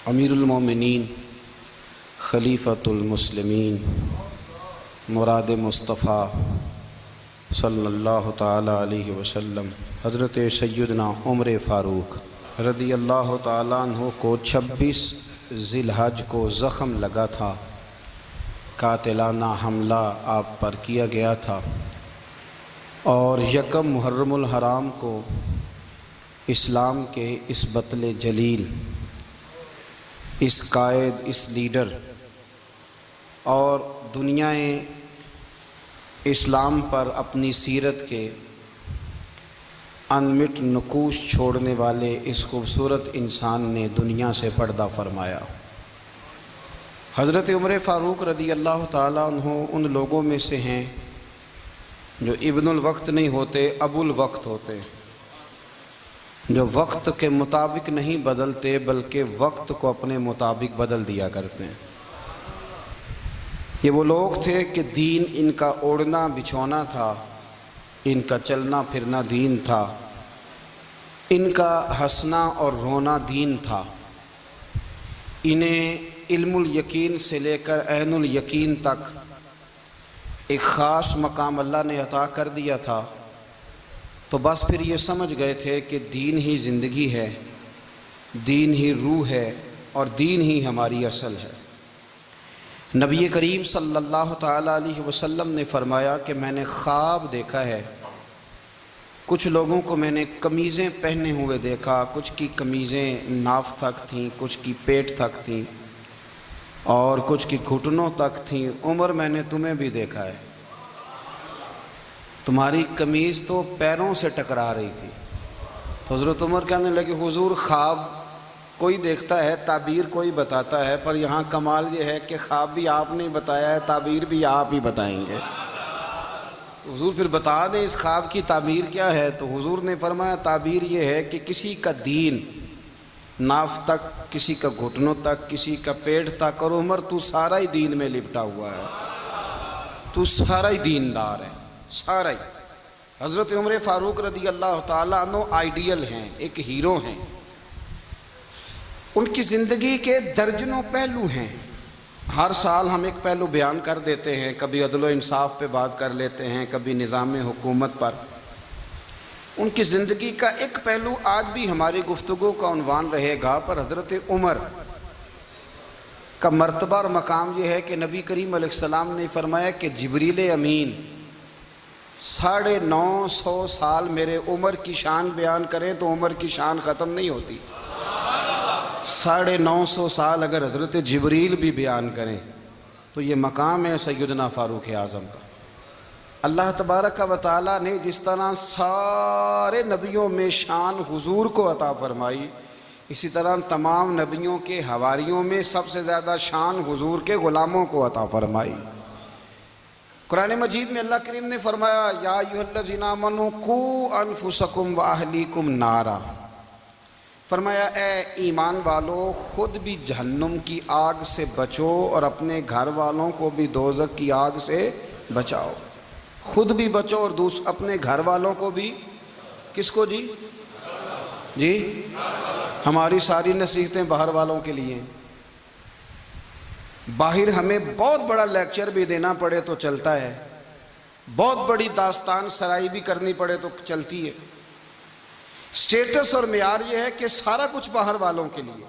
امیر المومنین خلیفۃ المسلمین مراد مصطفیٰ صلی اللہ تعالی علیہ وسلم حضرت سیدنا عمر فاروق رضی اللہ تعالیٰ عنہ کو 26 ذی الحج کو زخم لگا تھا، قاتلانہ حملہ آپ پر کیا گیا تھا، اور یکم محرم الحرام کو اسلام کے اس بطل جلیل، اس قائد، اس لیڈر اور دنیا اسلام پر اپنی سیرت کے انمٹ نقوش چھوڑنے والے اس خوبصورت انسان نے دنیا سے پردہ فرمایا۔ حضرت عمر فاروق رضی اللہ تعالیٰ عنہ ان لوگوں میں سے ہیں جو ابن الوقت نہیں ہوتے، ابو الوقت ہوتے، جو وقت کے مطابق نہیں بدلتے بلکہ وقت کو اپنے مطابق بدل دیا کرتے ہیں۔ یہ وہ لوگ تھے کہ دین ان کا اوڑھنا بچھونا تھا، ان کا چلنا پھرنا دین تھا، ان کا ہنسنا اور رونا دین تھا۔ انہیں علم الیقین سے لے کر عین الیقین تک ایک خاص مقام اللہ نے عطا کر دیا تھا، تو بس پھر یہ سمجھ گئے تھے کہ دین ہی زندگی ہے، دین ہی روح ہے، اور دین ہی ہماری اصل ہے۔ نبی کریم صلی اللہ تعالیٰ علیہ وسلم نے فرمایا کہ میں نے خواب دیکھا ہے، کچھ لوگوں کو میں نے قمیضیں پہنے ہوئے دیکھا، کچھ کی قمیضیں ناف تک تھیں، کچھ کی پیٹ تک تھیں، اور کچھ کی گھٹنوں تک تھیں۔ عمر، میں نے تمہیں بھی دیکھا ہے، تمہاری قمیض تو پیروں سے ٹکرا رہی تھی۔ تو حضرت عمر کہنے لگے، حضور خواب کوئی دیکھتا ہے، تعبیر کوئی بتاتا ہے، پر یہاں کمال یہ ہے کہ خواب بھی آپ نے بتایا ہے، تعبیر بھی آپ ہی بتائیں گے۔ حضور پھر بتا دیں اس خواب کی تعبیر کیا ہے؟ تو حضور نے فرمایا تعبیر یہ ہے کہ کسی کا دین ناف تک، کسی کا گھٹنوں تک، کسی کا پیٹ تک، اور عمر تو سارا ہی دین میں لپٹا ہوا ہے، تو سارا ہی دیندار ہے، سارا ہی۔ حضرت عمر فاروق رضی اللہ تعالیٰ عنہ آئیڈیل ہیں، ایک ہیرو ہیں۔ ان کی زندگی کے درجنوں پہلو ہیں، ہر سال ہم ایک پہلو بیان کر دیتے ہیں، کبھی عدل و انصاف پہ بات کر لیتے ہیں، کبھی نظام حکومت پر۔ ان کی زندگی کا ایک پہلو آج بھی ہماری گفتگو کا عنوان رہے گا، پر حضرت عمر کا مرتبہ اور مقام یہ ہے کہ نبی کریم علیہ السلام نے فرمایا کہ جبریل امین 950 سال میرے عمر کی شان بیان کریں تو عمر کی شان ختم نہیں ہوتی۔ 950 سال اگر حضرت جبریل بھی بیان کریں تو یہ مقام ہے سیدنا فاروق اعظم کا۔ اللہ تبارک و تعالیٰ نے جس طرح سارے نبیوں میں شان حضور کو عطا فرمائی، اسی طرح تمام نبیوں کے حواریوں میں سب سے زیادہ شان حضور کے غلاموں کو عطا فرمائی۔ قرآن مجید میں اللہ کریم نے فرمایا، یا ایھا الذین آمنوا قوا انفسکم واہلیکم نارا، فرمایا اے ایمان والو خود بھی جہنم کی آگ سے بچو اور اپنے گھر والوں کو بھی دوزخ کی آگ سے بچاؤ۔ خود بھی بچو اور اپنے گھر والوں کو بھی، کس کو جی؟ ہماری ساری نصیحتیں باہر والوں کے لیے۔ باہر ہمیں بہت بڑا لیکچر بھی دینا پڑے تو چلتا ہے، بہت بڑی داستان سرائی بھی کرنی پڑے تو چلتی ہے۔ سٹیٹس اور معیار یہ ہے کہ سارا کچھ باہر والوں کے لیے،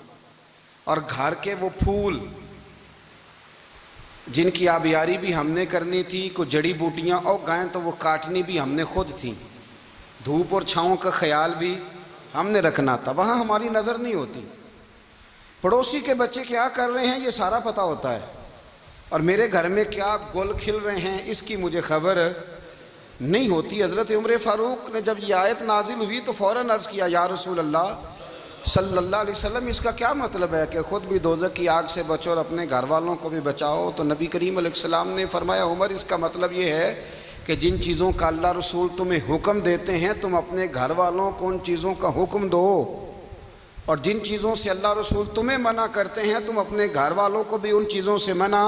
اور گھر کے وہ پھول جن کی آبیاری بھی ہم نے کرنی تھی، کوئی جڑی بوٹیاں اور گائیں تو وہ کاٹنی بھی ہم نے خود تھی، دھوپ اور چھاؤں کا خیال بھی ہم نے رکھنا تھا، وہاں ہماری نظر نہیں ہوتی۔ پڑوسی کے بچے کیا کر رہے ہیں یہ سارا پتہ ہوتا ہے، اور میرے گھر میں کیا گل کھل رہے ہیں اس کی مجھے خبر نہیں ہوتی۔ حضرت عمر فاروق نے جب یہ آیت نازل ہوئی تو فوراً عرض کیا، یا رسول اللہ صلی اللہ علیہ وسلم اس کا کیا مطلب ہے کہ خود بھی دوزخ کی آگ سے بچو اور اپنے گھر والوں کو بھی بچاؤ؟ تو نبی کریم علیہ السلام نے فرمایا، عمر اس کا مطلب یہ ہے کہ جن چیزوں کا اللہ رسول تمہیں حکم دیتے ہیں تم اپنے گھر والوں کو ان چیزوں کا حکم دو، اور جن چیزوں سے اللہ رسول تمہیں منع کرتے ہیں تم اپنے گھر والوں کو بھی ان چیزوں سے منع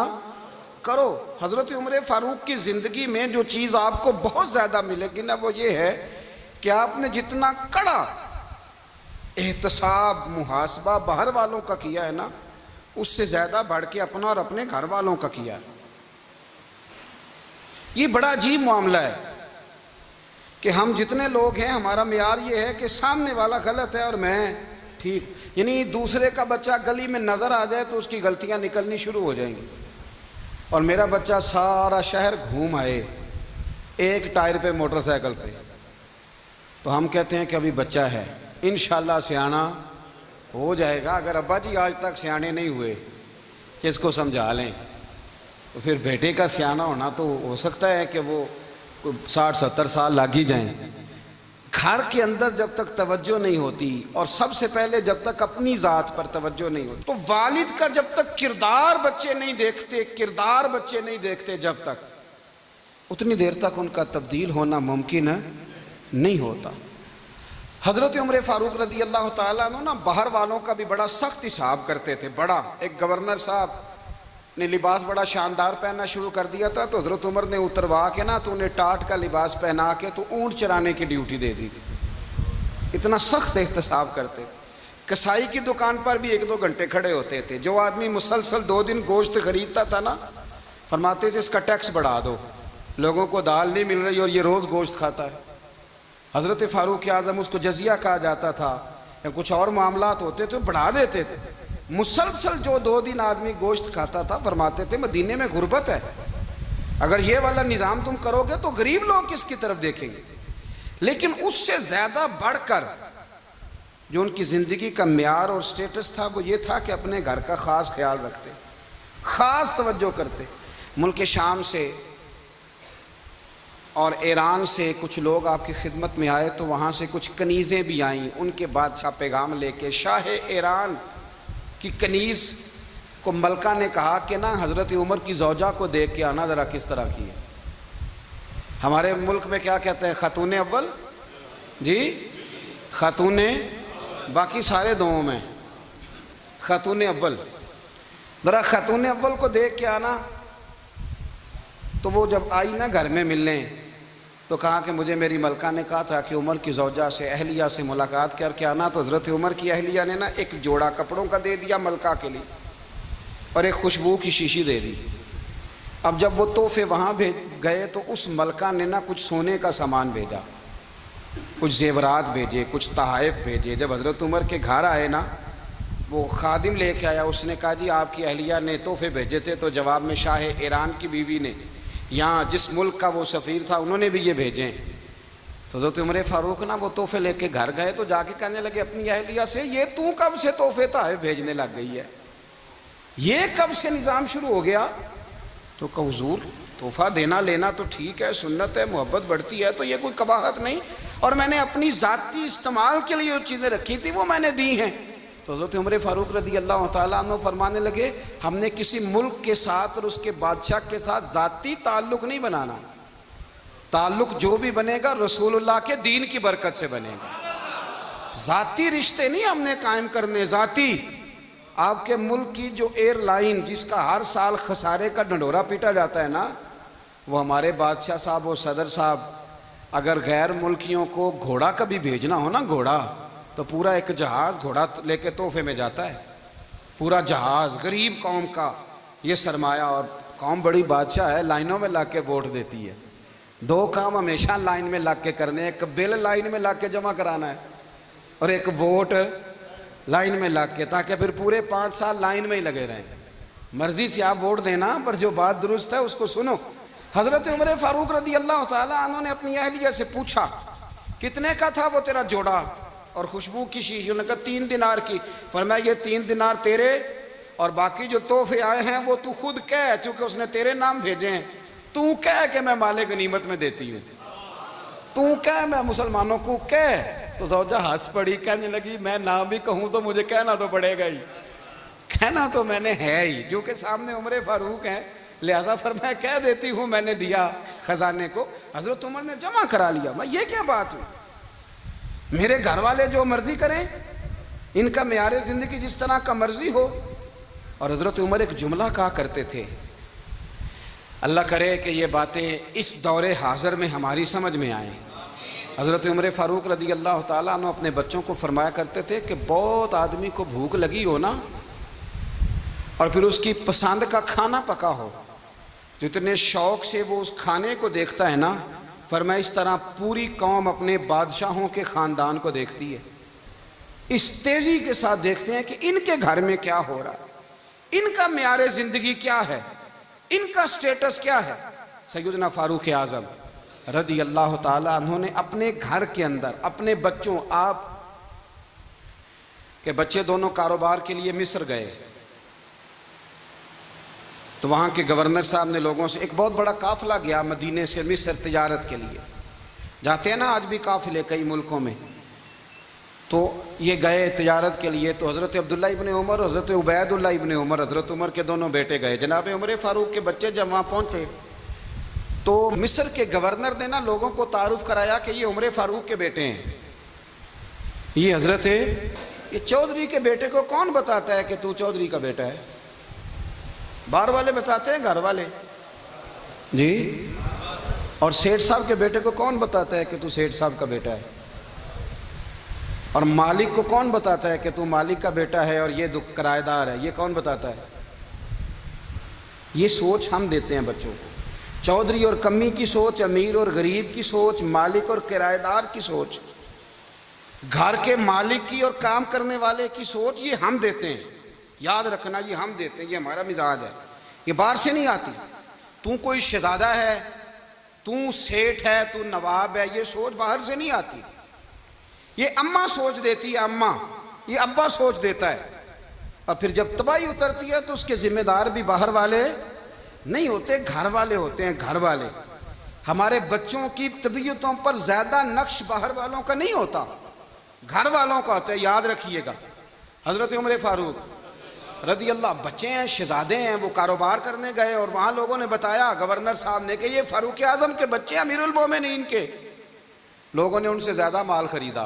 کرو۔ حضرت عمر فاروق کی زندگی میں جو چیز آپ کو بہت زیادہ ملے گی نا، وہ یہ ہے کہ آپ نے جتنا کڑا احتساب محاسبہ باہر والوں کا کیا ہے نا، اس سے زیادہ بڑھ کے اپنا اور اپنے گھر والوں کا کیا ہے۔ یہ بڑا عجیب معاملہ ہے کہ ہم جتنے لوگ ہیں ہمارا معیار یہ ہے کہ سامنے والا غلط ہے اور میں ٹھیک، یعنی دوسرے کا بچہ گلی میں نظر آ جائے تو اس کی غلطیاں نکلنی شروع ہو جائیں گی، اور میرا بچہ سارا شہر گھوم آئے ایک ٹائر پہ موٹر سائیکل پہ، تو ہم کہتے ہیں کہ ابھی بچہ ہے، انشاءاللہ سیانا ہو جائے گا۔ اگر ابا جی آج تک سیانے نہیں ہوئے کہ اس کو سمجھا لیں، تو پھر بیٹے کا سیانا ہونا تو ہو سکتا ہے کہ وہ 60-70 سال لگ ہی جائیں۔ گھر کے اندر جب تک توجہ نہیں ہوتی، اور سب سے پہلے جب تک اپنی ذات پر توجہ نہیں ہوتی، تو والد کا جب تک کردار بچے نہیں دیکھتے جب تک، اتنی دیر تک ان کا تبدیل ہونا ممکن نہیں ہوتا۔ حضرت عمر فاروق رضی اللہ تعالیٰ عنہ نا باہر والوں کا بھی بڑا سخت حساب کرتے تھے۔ بڑا ایک گورنر صاحب نے لباس بڑا شاندار پہننا شروع کر دیا تھا، تو حضرت عمر نے اتروا کے نا تو انہیں ٹاٹ کا لباس پہنا کے تو اونٹ چرانے کی ڈیوٹی دے دی تھی۔ اتنا سخت احتساب کرتے۔ کسائی کی دکان پر بھی 1-2 گھنٹے کھڑے ہوتے تھے۔ جو آدمی مسلسل 2 دن گوشت خریدتا تھا نا، فرماتے تھے اس کا ٹیکس بڑھا دو، لوگوں کو دال نہیں مل رہی اور یہ روز گوشت کھاتا ہے۔ حضرت فاروق اعظم، اس کو جزیہ کہا جاتا تھا، یا کچھ اور معاملات ہوتے تھے بڑھا دیتے تھے۔ مسلسل جو 2 دن آدمی گوشت کھاتا تھا، فرماتے تھے مدینے میں غربت ہے، اگر یہ والا نظام تم کرو گے تو غریب لوگ کس کی طرف دیکھیں گے۔ لیکن اس سے زیادہ بڑھ کر جو ان کی زندگی کا معیار اور سٹیٹس تھا وہ یہ تھا کہ اپنے گھر کا خاص خیال رکھتے، خاص توجہ کرتے۔ ملک شام سے اور ایران سے کچھ لوگ آپ کی خدمت میں آئے، تو وہاں سے کچھ کنیزیں بھی آئیں، ان کے بادشاہ پیغام لے کے۔ شاہ ایران کی کنیز کو ملکہ نے کہا کہ نا حضرت عمر کی زوجہ کو دیکھ کے آنا ذرا کس طرح کی ہے۔ ہمارے ملک میں کیا کہتے ہیں؟ خاتون اول، جی خاتون، باقی سارے دوؤں میں خاتون اول، ذرا خاتون اول کو دیکھ کے آنا۔ تو وہ جب آئی نا گھر میں ملنے، تو کہا کہ مجھے میری ملکہ نے کہا تھا کہ عمر کی زوجہ سے، اہلیہ سے ملاقات کر کے آنا۔ تو حضرت عمر کی اہلیہ نے نا ایک جوڑا کپڑوں کا دے دیا ملکہ کے لیے، اور ایک خوشبو کی شیشی دے دی۔ اب جب وہ تحفے وہاں گئے تو اس ملکہ نے نا کچھ سونے کا سامان بھیجا، کچھ زیورات بھیجے، کچھ تحائف بھیجے۔ جب حضرت عمر کے گھر آئے نا، وہ خادم لے کے آیا، اس نے کہا جی آپ کی اہلیہ نے تحفے بھیجے تھے، تو جواب میں شاہ ایران کی بیوی نے، یہاں جس ملک کا وہ سفیر تھا، انہوں نے بھی یہ بھیجے۔ تو حضرت عمر فاروق نا وہ تحفے لے کے گھر گئے، تو جا کے کہنے لگے اپنی اہلیہ سے، یہ تو کب سے تحفے تحائف بھیجنے لگ گئی ہے، یہ کب سے نظام شروع ہو گیا؟ تو کہ حضور تحفہ دینا لینا تو ٹھیک ہے، سنت ہے، محبت بڑھتی ہے، تو یہ کوئی قباحت نہیں، اور میں نے اپنی ذاتی استعمال کے لیے جو چیزیں رکھی تھی وہ میں نے دی ہیں۔ تو حضرت عمر فاروق رضی اللہ تعالیٰ عنہ فرمانے لگے ہم نے کسی ملک کے ساتھ اور اس کے بادشاہ کے ساتھ ذاتی تعلق نہیں بنانا، تعلق جو بھی بنے گا رسول اللہ کے دین کی برکت سے بنے گا، ذاتی رشتے نہیں ہم نے قائم کرنے۔ ذاتی آپ کے ملک کی جو ایئر لائن جس کا ہر سال خسارے کا ڈنڈورا پیٹا جاتا ہے نا، وہ ہمارے بادشاہ صاحب اور صدر صاحب اگر غیر ملکیوں کو گھوڑا کبھی بھیجنا ہو نا، گھوڑا، تو پورا ایک جہاز گھوڑا لے کے تحفے میں جاتا ہے، پورا جہاز غریب قوم کا یہ سرمایہ، اور قوم بڑی بادشاہ ہے، لائنوں میں لگ کے ووٹ دیتی ہے۔ 2 کام ہمیشہ لائن میں لگ کے کرنے، ایک بل لائن میں لگ کے جمع کرانا ہے، اور ایک ووٹ لائن میں لگ کے، تاکہ پھر پورے 5 سال لائن میں ہی لگے رہیں۔ مرضی سے آپ ووٹ دینا، پر جو بات درست ہے اس کو سنو۔ حضرت عمر فاروق رضی اللہ تعالیٰ عنہ نے اپنی اہلیہ سے پوچھا کتنے کا تھا وہ تیرا جوڑا اور خوشبو کی شیشی؟ انہوں نے کہا 3 دینار کی۔ فرمایا یہ 3 دینار تیرے، اور باقی جو تحفے آئے ہیں وہ تو خود کہہ، چونکہ اس نے تیرے نام بھیجے ہیں، تو کہہ کہ میں مال غنیمت میں دیتی ہوں، تو کہہ میں مسلمانوں کو کہہ۔ تو زوجہ ہنس پڑی، کہنے لگی میں نہ بھی کہوں تو مجھے کہنا تو پڑے گا ہی، کہنا تو میں نے ہے ہی، جو کہ سامنے عمر فاروق ہیں، لہذا فرمایا کہہ دیتی ہوں میں نے دیا خزانے کو۔ حضرت عمر نے جمع کرا لیا۔ میں یہ کیا بات ہوئی، میرے گھر والے جو مرضی کریں، ان کا معیار زندگی جس طرح کا مرضی ہو۔ اور حضرت عمر ایک جملہ کہا کرتے تھے، اللہ کرے کہ یہ باتیں اس دور حاضر میں ہماری سمجھ میں آئیں، حضرت عمر فاروق رضی اللہ تعالیٰ عنہ اپنے بچوں کو فرمایا کرتے تھے کہ بہت آدمی کو بھوک لگی ہو نا اور پھر اس کی پسند کا کھانا پکا ہو تو اتنے شوق سے وہ اس کھانے کو دیکھتا ہے نا، فرمایا اس طرح پوری قوم اپنے بادشاہوں کے خاندان کو دیکھتی ہے، اس تیزی کے ساتھ دیکھتے ہیں کہ ان کے گھر میں کیا ہو رہا ہے، ان کا معیار زندگی کیا ہے، ان کا سٹیٹس کیا ہے۔ سیدنا فاروق اعظم رضی اللہ تعالیٰ عنہ نے اپنے گھر کے اندر اپنے بچوں، آپ کے بچے دونوں کاروبار کے لیے مصر گئے تو وہاں کے گورنر صاحب نے لوگوں سے، ایک بہت بڑا قافلہ گیا مدینے سے مصر تجارت کے لیے، جاتے ہیں نا آج بھی قافلے کئی ملکوں میں، تو یہ گئے تجارت کے لیے، تو حضرت عبداللہ ابن عمر، حضرت عبید اللہ ابن عمر، حضرت عمر کے دونوں بیٹے گئے، جناب عمر فاروق کے بچے جب وہاں پہنچے تو مصر کے گورنر نے نا لوگوں کو تعارف کرایا کہ یہ عمر فاروق کے بیٹے ہیں، یہ حضرت یہ چودھری کے بیٹے کو کون بتاتا ہے کہ تو چودھری کا بیٹا ہے؟ باہر والے بتاتے ہیں، گھر والے جی، اور سیٹھ صاحب کے بیٹے کو کون بتاتا ہے کہ تو سیٹھ صاحب کا بیٹا ہے؟ اور مالک کو کون بتاتا ہے کہ تو مالک کا بیٹا ہے اور یہ کرایہ دار ہے؟ یہ کون بتاتا ہے؟ یہ سوچ ہم دیتے ہیں بچوں کو، چودھری اور کمی کی سوچ، امیر اور غریب کی سوچ، مالک اور کرایہ دار کی سوچ، گھر کے مالک کی اور کام کرنے والے کی سوچ، یہ ہم دیتے ہیں، یاد رکھنا، یہ ہم دیتے ہیں، یہ ہمارا مزاج ہے، یہ باہر سے نہیں آتی۔ تو کوئی شہزادہ ہے، تو سیٹھ ہے، تو نواب ہے، یہ سوچ باہر سے نہیں آتی، یہ اماں سوچ دیتی ہے، اماں، یہ ابا سوچ دیتا ہے، اور پھر جب تباہی اترتی ہے تو اس کے ذمہ دار بھی باہر والے نہیں ہوتے، گھر والے ہوتے ہیں، گھر والے۔ ہمارے بچوں کی طبیعتوں پر زیادہ نقش باہر والوں کا نہیں ہوتا، گھر والوں کا ہوتا ہے، یاد رکھیے گا۔ حضرت عمر فاروق رضی اللہ، بچے ہیں، شہزادے ہیں، وہ کاروبار کرنے گئے اور وہاں لوگوں نے بتایا گورنر صاحب نے کہ یہ فاروق اعظم کے بچے امیر المومنین کے، لوگوں نے ان سے زیادہ مال خریدا،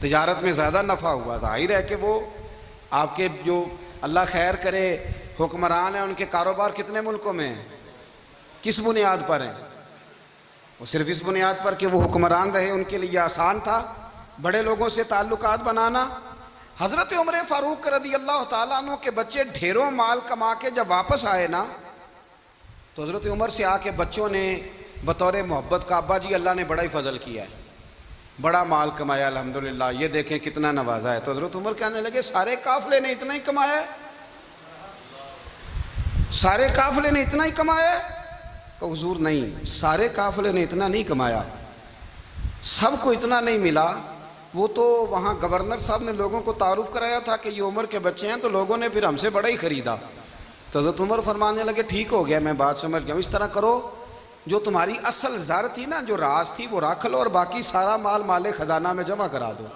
تجارت میں زیادہ نفع ہوا، ظاہر ہے کہ وہ آپ کے جو اللہ خیر کرے حکمران ہیں، ان کے کاروبار کتنے ملکوں میں ہیں، کس بنیاد پر ہیں؟ وہ صرف اس بنیاد پر کہ وہ حکمران رہے، ان کے لیے آسان تھا بڑے لوگوں سے تعلقات بنانا۔ حضرت عمر فاروق رضی اللہ تعالیٰ عنہ کے بچے ڈھیروں مال کما کے جب واپس آئے نا تو حضرت عمر سے آ کے بچوں نے بطور محبت کا، ابا جی اللہ نے بڑا ہی فضل کیا ہے، بڑا مال کمایا الحمدللہ، یہ دیکھیں کتنا نوازا ہے۔ تو حضرت عمر کہنے لگے سارے قافلے نے اتنا ہی کمایا ہے؟ سارے قافلے نے اتنا ہی کمایا ہے؟ کہ حضور نہیں، سارے قافلے نے اتنا نہیں کمایا، سب کو اتنا نہیں ملا، وہ تو وہاں گورنر صاحب نے لوگوں کو تعارف کرایا تھا کہ یہ عمر کے بچے ہیں، تو لوگوں نے پھر ہم سے بڑا ہی خریدا۔ تو حضرت عمر فرمانے لگے ٹھیک ہو گیا، میں بات سمجھ گیا، اس طرح کرو، جو تمہاری اصل زر تھی نا، جو راز تھی، وہ رکھ لو اور باقی سارا مال خزانہ میں جمع کرا دو،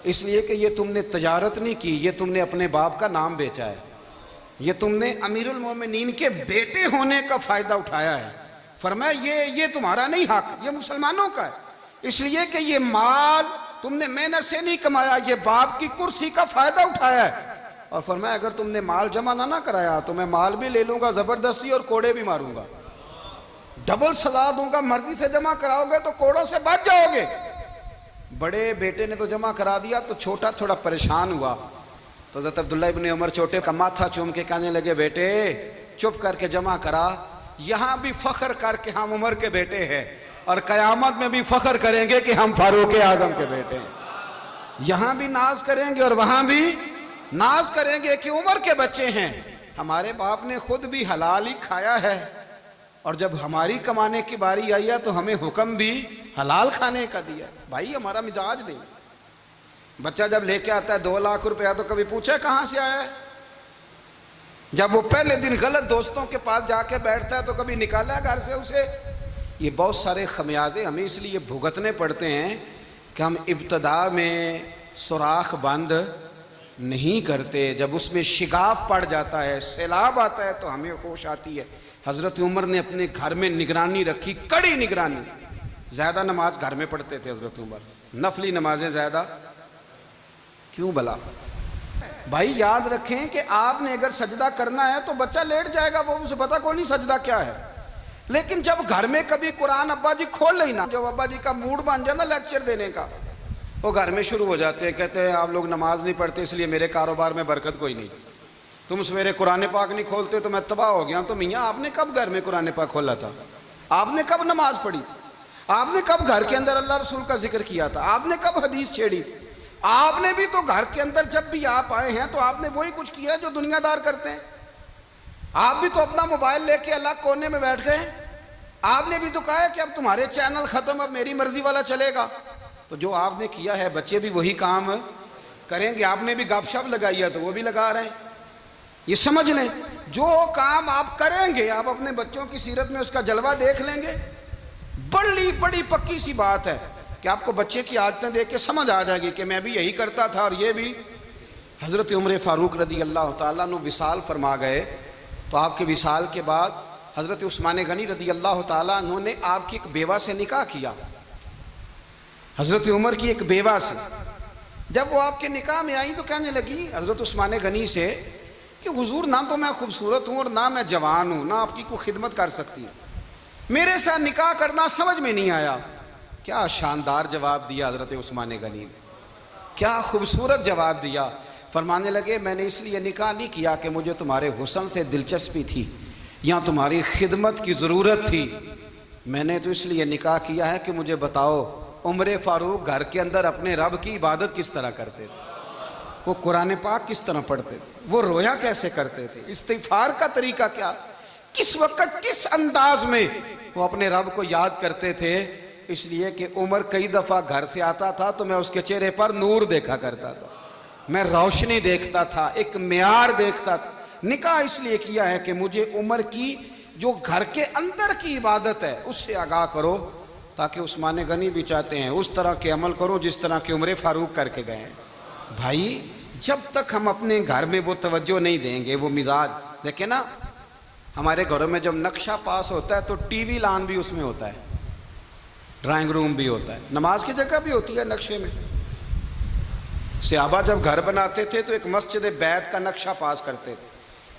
اس لیے کہ یہ تم نے تجارت نہیں کی، یہ تم نے اپنے باپ کا نام بیچا ہے، یہ تم نے امیر المومنین کے بیٹے ہونے کا فائدہ اٹھایا ہے۔ فرمایا یہ تمہارا نہیں حق، یہ مسلمانوں کا ہے، اس لیے کہ یہ مال تم نے محنت سے نہیں کمایا، یہ باپ کی کرسی کا فائدہ اٹھایا ہے۔ اور فرمایا اگر تم نے مال جمع نہ کرایا تو میں مال بھی لے لوں گا زبردستی اور کوڑے بھی ماروں گا، ڈبل سزا دوں گا، مرضی سے جمع کراؤ گے تو کوڑوں سے بچ جاؤ گے۔ بڑے بیٹے نے تو جمع کرا دیا، تو چھوٹا تھوڑا پریشان ہوا، تو حضرت عبداللہ ابن عمر چھوٹے کا ماتھا چوم کے کہنے لگے بیٹے چپ کر کے جمع کرا، یہاں بھی فخر کر کے ہم عمر کے بیٹے ہیں اور قیامت میں بھی فخر کریں گے کہ ہم فاروق اعظم کے بیٹے ہیں، یہاں بھی ناز کریں گے اور وہاں بھی ناز کریں گے کہ عمر کے بچے ہیں۔ ہمارے باپ نے خود بھی حلال ہی کھایا ہے، اور جب ہماری کمانے کی باری آئی ہے تو ہمیں حکم بھی حلال کھانے کا دیا۔ بھائی ہمارا مزاج نہیں، بچہ جب لے کے آتا ہے 2 لاکھ روپیہ تو کبھی پوچھے کہاں سے آیا ہے؟ جب وہ پہلے دن غلط دوستوں کے پاس جا کے بیٹھتا ہے تو کبھی نکالا گھر سے اسے؟ یہ بہت سارے خمیازے ہمیں اس لیے بھگتنے پڑتے ہیں کہ ہم ابتدا میں سوراخ بند نہیں کرتے، جب اس میں شگاف پڑ جاتا ہے، سیلاب آتا ہے تو ہمیں ہوش آتی ہے۔ حضرت عمر نے اپنے گھر میں نگرانی رکھی، کڑی نگرانی، زیادہ نماز گھر میں پڑھتے تھے حضرت عمر، نفلی نمازیں زیادہ کیوں بلا؟ بھائی یاد رکھیں کہ آپ نے اگر سجدہ کرنا ہے تو بچہ لیٹ جائے گا، وہ اسے پتہ کو نہیں سجدہ کیا ہے، لیکن جب گھر میں کبھی قرآن ابا جی کھول لیں نا، جب ابا جی کا موڈ بن جائے نا لیکچر دینے کا، وہ گھر میں شروع ہو جاتے ہیں، کہتے ہیں آپ لوگ نماز نہیں پڑھتے اس لیے میرے کاروبار میں برکت کوئی نہیں، تم سویرے قرآن پاک نہیں کھولتے تو میں تباہ ہو گیا۔ تو میاں آپ نے کب گھر میں قرآن پاک کھولا تھا؟ آپ نے کب نماز پڑھی؟ آپ نے کب گھر کے اندر اللہ رسول کا ذکر کیا تھا؟ آپ نے کب حدیث چھیڑی؟ آپ نے بھی تو گھر کے اندر جب بھی آپ آئے ہیں تو آپ نے وہی کچھ کیا ہے جو دنیا دار کرتے ہیں۔ آپ بھی تو اپنا موبائل لے کے الگ کونے میں بیٹھ گئے، آپ نے بھی تو کہا ہے کہ اب تمہارے چینل ختم، اب میری مرضی والا چلے گا۔ تو جو آپ نے کیا ہے بچے بھی وہی کام کریں گے۔ آپ نے بھی گپ شپ لگائی ہے تو وہ بھی لگا رہے ہیں۔ یہ سمجھ لیں جو کام آپ کریں گے آپ اپنے بچوں کی سیرت میں اس کا جلوہ دیکھ لیں گے۔ بڑی پکی سی بات ہے کہ آپ کو بچے کی عادتیں دیکھ کے سمجھ آ جائے گی کہ میں بھی یہی کرتا تھا اور یہ بھی۔ حضرت عمر فاروق رضی اللہ تعالیٰ عنہ وصال فرما گئے تو آپ کے وصال کے بعد حضرت عثمان غنی رضی اللہ تعالیٰ عنہ نے آپ کی ایک بیوہ سے نکاح کیا، حضرت عمر کی ایک بیوہ سے۔ جب وہ آپ کے نکاح میں آئی تو کہنے لگی حضرت عثمان غنی سے کہ حضور نہ تو میں خوبصورت ہوں اور نہ میں جوان ہوں، نہ آپ کی کوئی خدمت کر سکتی ہوں، میرے ساتھ نکاح کرنا سمجھ میں نہیں آیا۔ کیا شاندار جواب دیا حضرت عثمان غنی نے، کیا خوبصورت جواب دیا۔ فرمانے لگے میں نے اس لیے نکاح نہیں کیا کہ مجھے تمہارے حسن سے دلچسپی تھی یا تمہاری خدمت کی ضرورت تھی، میں نے تو اس لیے نکاح کیا ہے کہ مجھے بتاؤ عمر فاروق گھر کے اندر اپنے رب کی عبادت کس طرح کرتے تھے، وہ قرآن پاک کس طرح پڑھتے تھے، وہ رویا کیسے کرتے تھے، استغفار کا طریقہ کیا، کس وقت کس انداز میں وہ اپنے رب کو یاد کرتے تھے۔ اس لیے کہ عمر کئی دفعہ گھر سے آتا تھا تو میں اس کے چہرے پر نور دیکھا کرتا تھا، میں روشنی دیکھتا تھا، ایک معیار دیکھتا تھا۔ نکاح اس لیے کیا ہے کہ مجھے عمر کی جو گھر کے اندر کی عبادت ہے اس سے آگاہ کرو، تاکہ عثمان غنی بھی چاہتے ہیں اس طرح کے عمل کرو جس طرح کہ عمر فاروق کر کے گئے ہیں۔ بھائی جب تک ہم اپنے گھر میں وہ توجہ نہیں دیں گے، وہ مزاج دیکھیں نا، ہمارے گھروں میں جب نقشہ پاس ہوتا ہے تو ٹی وی لان بھی اس میں ہوتا ہے، ڈرائنگ روم بھی ہوتا ہے، نماز کی جگہ بھی ہوتی ہے نقشے میں۔ صحابہ جب گھر بناتے تھے تو ایک مسجد بیت کا نقشہ پاس کرتے تھے،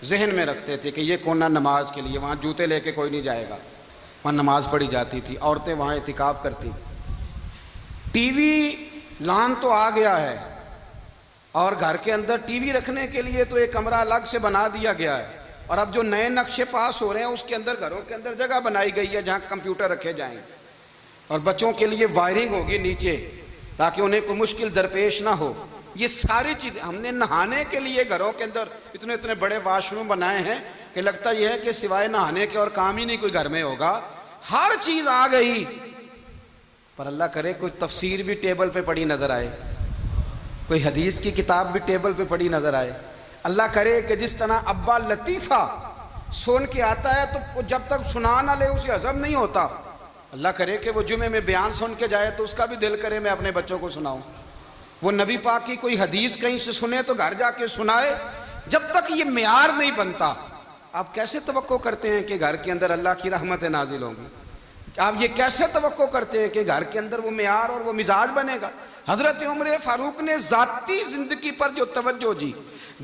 ذہن میں رکھتے تھے کہ یہ کونا نماز کے لیے، وہاں جوتے لے کے کوئی نہیں جائے گا، وہاں نماز پڑھی جاتی تھی، عورتیں وہاں اعتکاف کرتی۔ ٹی وی لان تو آ گیا ہے اور گھر کے اندر ٹی وی رکھنے کے لیے تو ایک کمرہ الگ سے بنا دیا گیا ہے، اور اب جو نئے نقشے پاس ہو رہے ہیں اس کے اندر گھروں کے اندر جگہ بنائی گئی ہے جہاں کمپیوٹر رکھے جائیں، اور بچوں کے لیے وائرنگ ہوگی نیچے تاکہ انہیں کوئی مشکل درپیش نہ ہو۔ یہ ساری چیزیں ہم نے نہانے کے لیے گھروں کے اندر اتنے بڑے واش روم بنائے ہیں کہ لگتا یہ ہے کہ سوائے نہانے کے اور کام ہی نہیں کوئی گھر میں ہوگا، ہر چیز آ گئی۔ پر اللہ کرے کوئی تفسیر بھی ٹیبل پہ پڑی نظر آئے، کوئی حدیث کی کتاب بھی ٹیبل پہ پڑی نظر آئے۔ اللہ کرے کہ جس طرح ابا لطیفہ سن کے آتا ہے تو جب تک سنا نہ لے اسے ہضم نہیں ہوتا، اللہ کرے کہ وہ جمعے میں بیان سن کے جائے تو اس کا بھی دل کرے میں اپنے بچوں کو سناؤں، وہ نبی پاک کی کوئی حدیث کہیں سے سنے تو گھر جا کے سنائے۔ جب تک یہ معیار نہیں بنتا آپ کیسے توقع کرتے ہیں کہ گھر کے اندر اللہ کی رحمتیں نازل ہوں گی؟ آپ یہ کیسے توقع کرتے ہیں کہ گھر کے اندر وہ معیار اور وہ مزاج بنے گا؟ حضرت عمر فاروق نے ذاتی زندگی پر جو توجہ دی،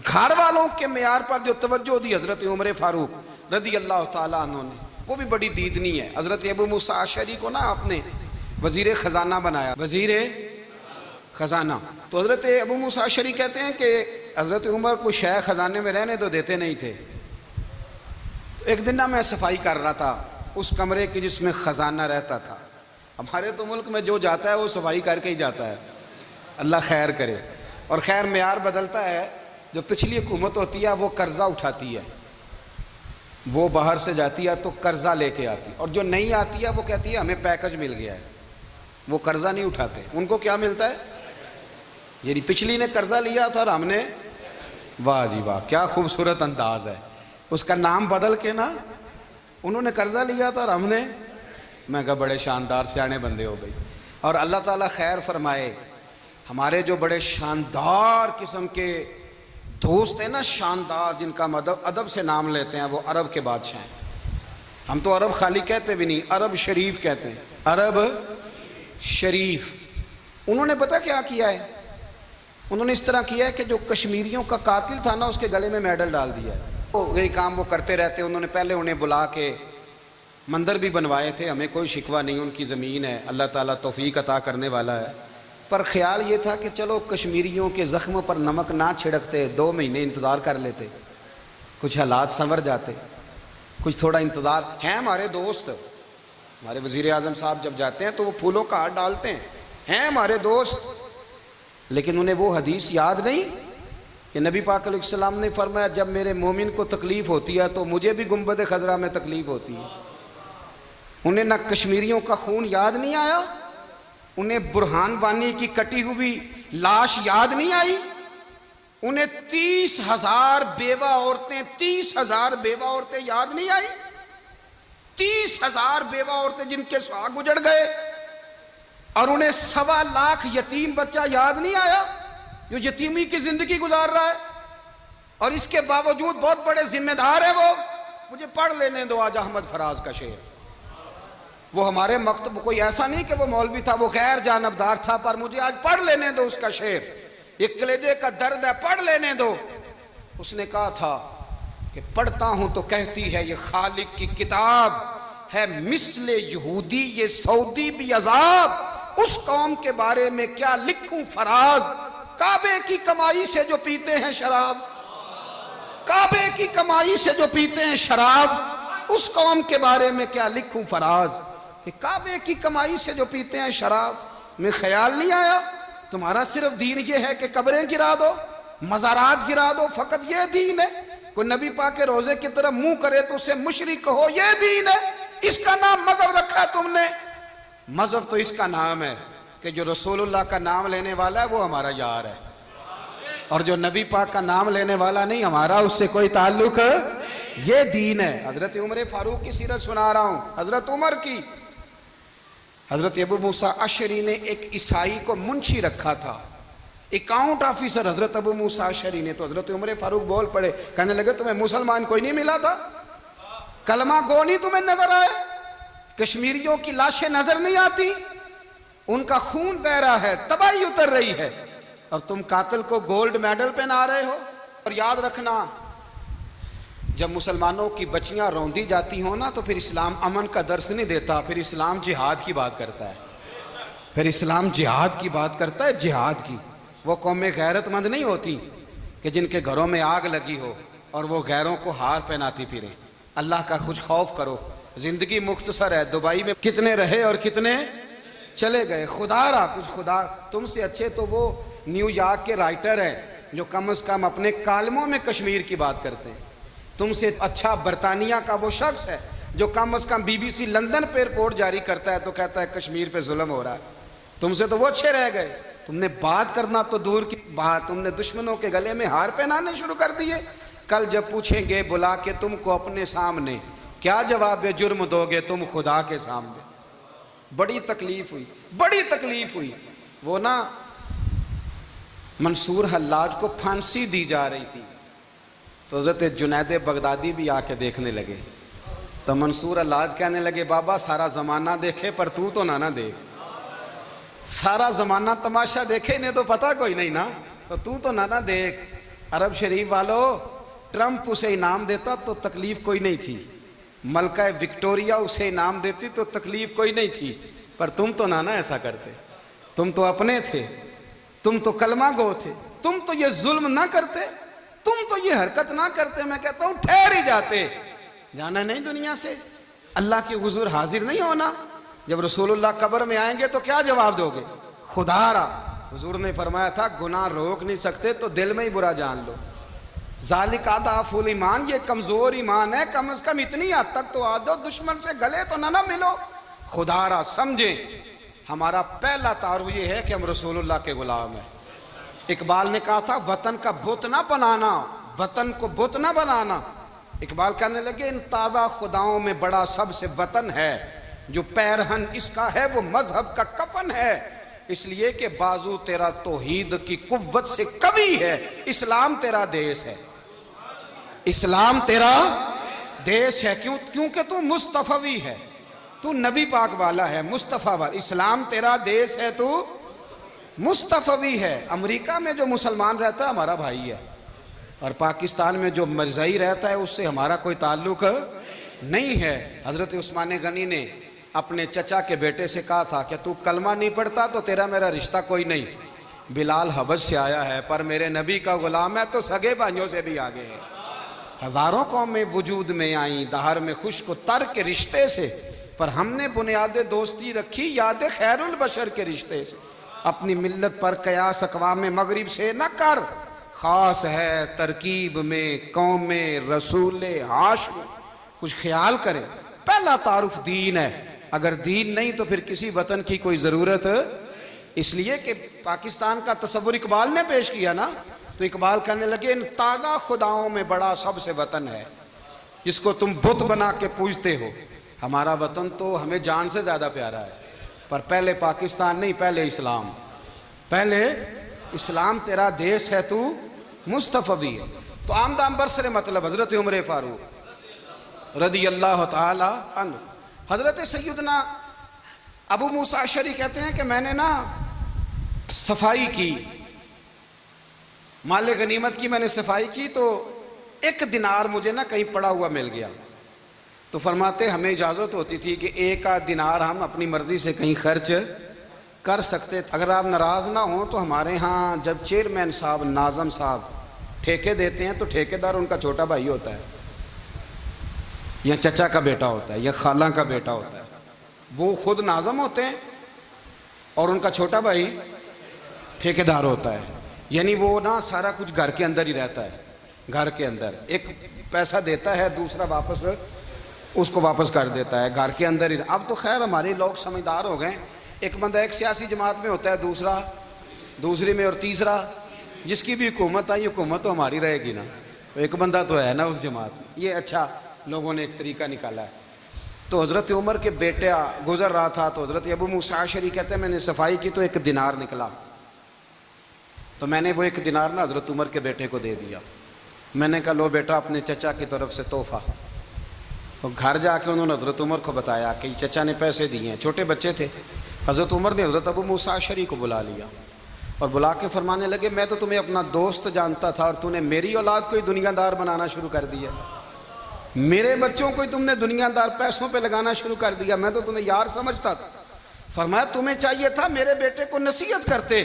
گھر والوں کے معیار پر جو توجہ دی حضرت عمر فاروق رضی اللہ تعالیٰ عنہ نے، وہ بھی بڑی دیدنی ہے۔ حضرت ابو موسیٰ اشعری کو نا آپ نے وزیر خزانہ بنایا، وزیر خزانہ، تو حضرت ابو موسیٰ اشعری کہتے ہیں کہ حضرت عمر کو شے خزانے میں رہنے تو دیتے نہیں تھے۔ ایک دن میں صفائی کر رہا تھا اس کمرے کی جس میں خزانہ رہتا تھا۔ ہمارے تو ملک میں جو جاتا ہے وہ صفائی کر کے ہی جاتا ہے، اللہ خیر کرے۔ اور خیر معیار بدلتا ہے، جو پچھلی حکومت ہوتی ہے وہ قرضہ اٹھاتی ہے، وہ باہر سے جاتی ہے تو قرضہ لے کے آتی، اور جو نہیں آتی ہے وہ کہتی ہے ہمیں پیکج مل گیا ہے، وہ قرضہ نہیں اٹھاتے۔ ان کو کیا ملتا ہے؟ یعنی پچھلی نے قرضہ لیا تھا اور ہم نے، واہ جی واہ کیا خوبصورت انداز ہے، اس کا نام بدل کے نا، انہوں نے قرضہ لیا تھا اور ہم نے، میں کہا بڑے شاندار سیانے بندے ہو گئی۔ اور اللہ تعالیٰ خیر فرمائے، ہمارے جو بڑے شاندار قسم کے دوست ہیں نا، شاندار، جن کا ادب سے نام لیتے ہیں، وہ عرب کے بادشاہ ہیں۔ ہم تو عرب خالی کہتے بھی نہیں، عرب شریف کہتے ہیں، عرب شریف۔ انہوں نے پتہ کیا کیا ہے؟ انہوں نے اس طرح کیا ہے کہ جو کشمیریوں کا قاتل تھا نا اس کے گلے میں میڈل ڈال دیا ہے۔ یہی کام وہ کرتے رہتے۔ انہوں نے پہلے انہیں بلا کے مندر بھی بنوائے تھے، ہمیں کوئی شکوہ نہیں، ان کی زمین ہے، اللہ تعالیٰ توفیق عطا کرنے والا ہے، پر خیال یہ تھا کہ چلو کشمیریوں کے زخم پر نمک نہ چھڑکتے، 2 مہینے انتظار کر لیتے، کچھ حالات سنور جاتے، کچھ تھوڑا انتظار ہیں۔ ہمارے دوست، ہمارے وزیر اعظم صاحب جب جاتے ہیں تو وہ پھولوں کا ہار ڈالتے ہیں ہمارے دوست، لیکن انہیں وہ حدیث یاد نہیں کہ نبی پاک علیہ السلام نے فرمایا جب میرے مومن کو تکلیف ہوتی ہے تو مجھے بھی گنبد خضرا میں تکلیف ہوتی ہے۔ انہیں نہ کشمیریوں کا خون یاد نہیں آیا، انہیں برہان وانی کی کٹی ہوئی لاش یاد نہیں آئی، انہیں 30,000 بیوہ عورتیں یاد نہیں آئی، 30,000 بیوہ عورتیں جن کے سہاگ اجڑ گئے، اور انہیں 1.25 لاکھ یتیم بچہ یاد نہیں آیا جو یتیمی کی زندگی گزار رہا ہے، اور اس کے باوجود بہت بڑے ذمہ دار ہیں وہ۔ مجھے پڑھ لینے دو آج احمد فراز کا شعر، وہ ہمارے مکتب کوئی ایسا نہیں کہ وہ مولوی تھا، وہ غیر جانبدار تھا، پر مجھے آج پڑھ لینے دو اس کا شعر، یہ کلیجے کا درد ہے، پڑھ لینے دو۔ اس نے کہا تھا کہ پڑھتا ہوں تو کہتی ہے یہ خالق کی کتاب ہے، مثل یہودی یہ سعودی بھی عذاب، اس قوم کے بارے میں کیا لکھوں فراز، کعبے کی کمائی سے جو پیتے ہیں شراب، کعبے کی کمائی سے جو پیتے ہیں شراب، اس قوم کے بارے میں کیا لکھوں فراز، کہ کعبے کی کمائی سے جو پیتے ہیں شراب۔ میں خیال نہیں آیا تمہارا صرف دین یہ ہے کہ قبریں گرا دو، مزارات گرا دو، فقط یہ دین ہے؟ کوئی نبی پاک کے روزے کی طرف منہ کرے تو اسے مشرک کہو، یہ دین ہے؟ اس کا نام مذہب رکھا ہے تم نے؟ مذہب تو اس کا نام ہے کہ جو رسول اللہ کا نام لینے والا ہے وہ ہمارا یار ہے، اور جو نبی پاک کا نام لینے والا نہیں، ہمارا اس سے کوئی تعلق ہے، یہ دین ہے۔ حضرت عمر فاروق کی سیرت سنا رہا ہوں، حضرت عمر کی۔ حضرت ابو موسیٰ اشعری نے ایک عیسائی کو منشی رکھا تھا، اکاؤنٹ آفیسر حضرت ابو موسیٰ اشعری نے، تو حضرت عمر فاروق بول پڑے، کہنے لگے تمہیں مسلمان کوئی نہیں ملا تھا؟ کلمہ گو نہیں تمہیں نظر آئے؟ کشمیریوں کی لاشیں نظر نہیں آتی؟ ان کا خون بہ رہا ہے، تباہی اتر رہی ہے، اور تم قاتل کو گولڈ میڈل پہنا رہے ہو؟ اور یاد رکھنا جب مسلمانوں کی بچیاں روندی جاتی ہوں نا تو پھر اسلام امن کا درس نہیں دیتا، پھر اسلام جہاد کی بات کرتا ہے، پھر اسلام جہاد کی بات کرتا ہے، جہاد کی۔ وہ قومیں غیرت مند نہیں ہوتی کہ جن کے گھروں میں آگ لگی ہو اور وہ غیروں کو ہار پہناتی پھریں۔ اللہ کا کچھ خوف کرو، زندگی مختصر ہے، دبئی میں کتنے رہے اور کتنے چلے گئے، خدا را کچھ خدا تم سے اچھے تو وہ نیو یارک کے رائٹر ہیں جو کم از کم اپنے کالموں میں کشمیر کی بات کرتے ہیں، تم سے اچھا برطانیہ کا وہ شخص ہے جو کم از کم BBC لندن پہ رپورٹ جاری کرتا ہے تو کہتا ہے کشمیر پہ ظلم ہو رہا ہے، تم سے تو وہ اچھے رہ گئے، تم نے بات کرنا تو دور کی بات، تم نے دشمنوں کے گلے میں ہار پہنانے شروع کر دیے۔ کل جب پوچھیں گے بلا کے تم کو اپنے سامنے، کیا جواب جرم دو گے تم خدا کے سامنے؟ بڑی تکلیف ہوئی، بڑی تکلیف ہوئی۔ وہ نا منصور حلاج کو پھانسی دی جا رہی تھی تو حضرت جنید بغدادی بھی آ کے دیکھنے لگے، تو منصور حلاج کہنے لگے بابا سارا زمانہ دیکھے پر تو نہ دیکھ، سارا زمانہ تماشا دیکھے انہیں تو پتہ کوئی نہیں نا، تو نہ دیکھ۔ عرب شریف والو، ٹرمپ اسے انعام دیتا تو تکلیف کوئی نہیں تھی، ملکہ وکٹوریا اسے انعام دیتی تو تکلیف کوئی نہیں تھی، پر تم تو نہ ایسا کرتے، تم تو اپنے تھے، تم تو کلمہ گو تھے، تم تو یہ ظلم نہ کرتے، تم تو یہ حرکت نہ کرتے، میں کہتا ہوں ٹھہر ہی جاتے، جانا نہیں دنیا سے، اللہ کے حضور حاضر نہیں ہونا۔ جب رسول اللہ قبر میں آئیں گے تو کیا جواب دو گے؟ خدا را حضور نے فرمایا تھا گناہ روک نہیں سکتے تو دل میں ہی برا جان لو، ذالک اضعف الایمان، یہ کمزور ایمان ہے، کم از کم اتنی حد تک تو آ جاؤ، دشمن سے گلے تو نہ ملو۔ خدا را سمجھیں، ہمارا پہلا تعارف یہ ہے کہ ہم رسول اللہ کے غلام ہیں۔ اقبال نے کہا تھا وطن کا بت نہ بنانا، وطن کو بت نہ بنانا۔ اقبال کہنے لگے ان تازہ خداؤں میں بڑا سب سے وطن ہے، جو پیرہن اس کا ہے وہ مذہب کا کفن ہے، اس لیے کہ بازو تیرا توحید کی قوت سے قوی ہے، اسلام تیرا دیس ہے، اسلام تیرا دیس ہے، کیونکہ تو مصطفی ہے، تو نبی پاک والا ہے، مصطفیٰ والا، اسلام تیرا دیس ہے، تو مصطفی ہے۔ امریکہ میں جو مسلمان رہتا ہے ہمارا بھائی ہے، اور پاکستان میں جو مرزائی رہتا ہے اس سے ہمارا کوئی تعلق نہیں ہے۔ حضرت عثمان غنی نے اپنے چچا کے بیٹے سے کہا تھا کہ تو کلمہ نہیں پڑھتا تو تیرا میرا رشتہ کوئی نہیں۔ بلال حبش سے آیا ہے پر میرے نبی کا غلام ہے تو سگے بھائیوں سے بھی آگے ہے۔ ہزاروں قومیں وجود میں آئیں دہر میں خشک و تر کے رشتے سے، پر ہم نے بنیاد دوستی رکھی یاد خیر البشر کے رشتے سے۔ اپنی ملت پر قیاس اقوام مغرب سے نہ کر، خاص ہے ترکیب میں قوم رسول ہاشم۔ کچھ خیال کرے، پہلا تعارف دین ہے، اگر دین نہیں تو پھر کسی وطن کی کوئی ضرورت۔ اس لیے کہ پاکستان کا تصور اقبال نے پیش کیا نا، تو اقبال کہنے لگے ان تازہ خداؤں میں بڑا سب سے وطن ہے جس کو تم بت بنا کے پوجتے ہو۔ ہمارا وطن تو ہمیں جان سے زیادہ پیارا ہے، پر پہلے پاکستان نہیں، پہلے اسلام، پہلے اسلام تیرا دیس ہے، تو مصطفی ہے۔ تو آمدام برسر مطلب حضرت عمر فاروق رضی اللہ تعالی عنہ۔ حضرت سیدنا ابو موسیٰ اشعری کہتے ہیں کہ میں نے نا صفائی کی، مال غنیمت کی میں نے صفائی کی، تو ایک دینار مجھے نا کہیں پڑا ہوا مل گیا، تو فرماتے ہمیں اجازت ہوتی تھی کہ ایک آدھ دینار ہم اپنی مرضی سے کہیں خرچ کر سکتے تھے۔ اگر آپ ناراض نہ ہوں تو ہمارے ہاں جب چیئرمین صاحب ناظم صاحب ٹھیکے دیتے ہیں تو ٹھیکیدار ان کا چھوٹا بھائی ہوتا ہے، یا چچا کا بیٹا ہوتا ہے، یا خالہ کا بیٹا ہوتا ہے۔ وہ خود ناظم ہوتے ہیں اور ان کا چھوٹا بھائی ٹھیکیدار ہوتا ہے، یعنی وہ نا سارا کچھ گھر کے اندر ہی رہتا ہے، گھر کے اندر ایک پیسہ دیتا ہے، دوسرا واپس اس کو واپس کر دیتا ہے، گھر کے اندر ہی۔ اب تو خیر ہمارے لوگ سمجھدار ہو گئے، ایک بندہ ایک سیاسی جماعت میں ہوتا ہے، دوسرا دوسری میں، اور تیسرا جس کی بھی حکومت آئی حکومت تو ہماری رہے گی نا، ایک بندہ تو ہے نا اس جماعت میں۔ یہ اچھا لوگوں نے ایک طریقہ نکالا ہے۔ تو حضرت عمر کے بیٹے گزر رہا تھا تو حضرت ابو موسیٰ اشعری کہتے ہیں میں نے صفائی کی تو ایک دینار نکلا، تو میں نے وہ ایک دینار نا حضرت عمر کے بیٹے کو دے دیا۔ میں نے کہا لو بیٹا اپنے چچا کی طرف سے تحفہ۔ تو گھر جا کے انہوں نے حضرت عمر کو بتایا کہ چچا نے پیسے دیے ہیں، چھوٹے بچے تھے۔ حضرت عمر نے حضرت ابو موسیٰ اشعری کو بلا لیا اور بلا کے فرمانے لگے میں تو تمہیں اپنا دوست جانتا تھا اور تو نے میری اولاد کو ہی دنیا دار بنانا شروع کر دیا، میرے بچوں کو ہی تم نے دنیا دار پیسوں پہ لگانا شروع کر دیا، میں تو تمہیں یار سمجھتا تھا۔ فرمایا تمہیں چاہیے تھا میرے بیٹے کو نصیحت کرتے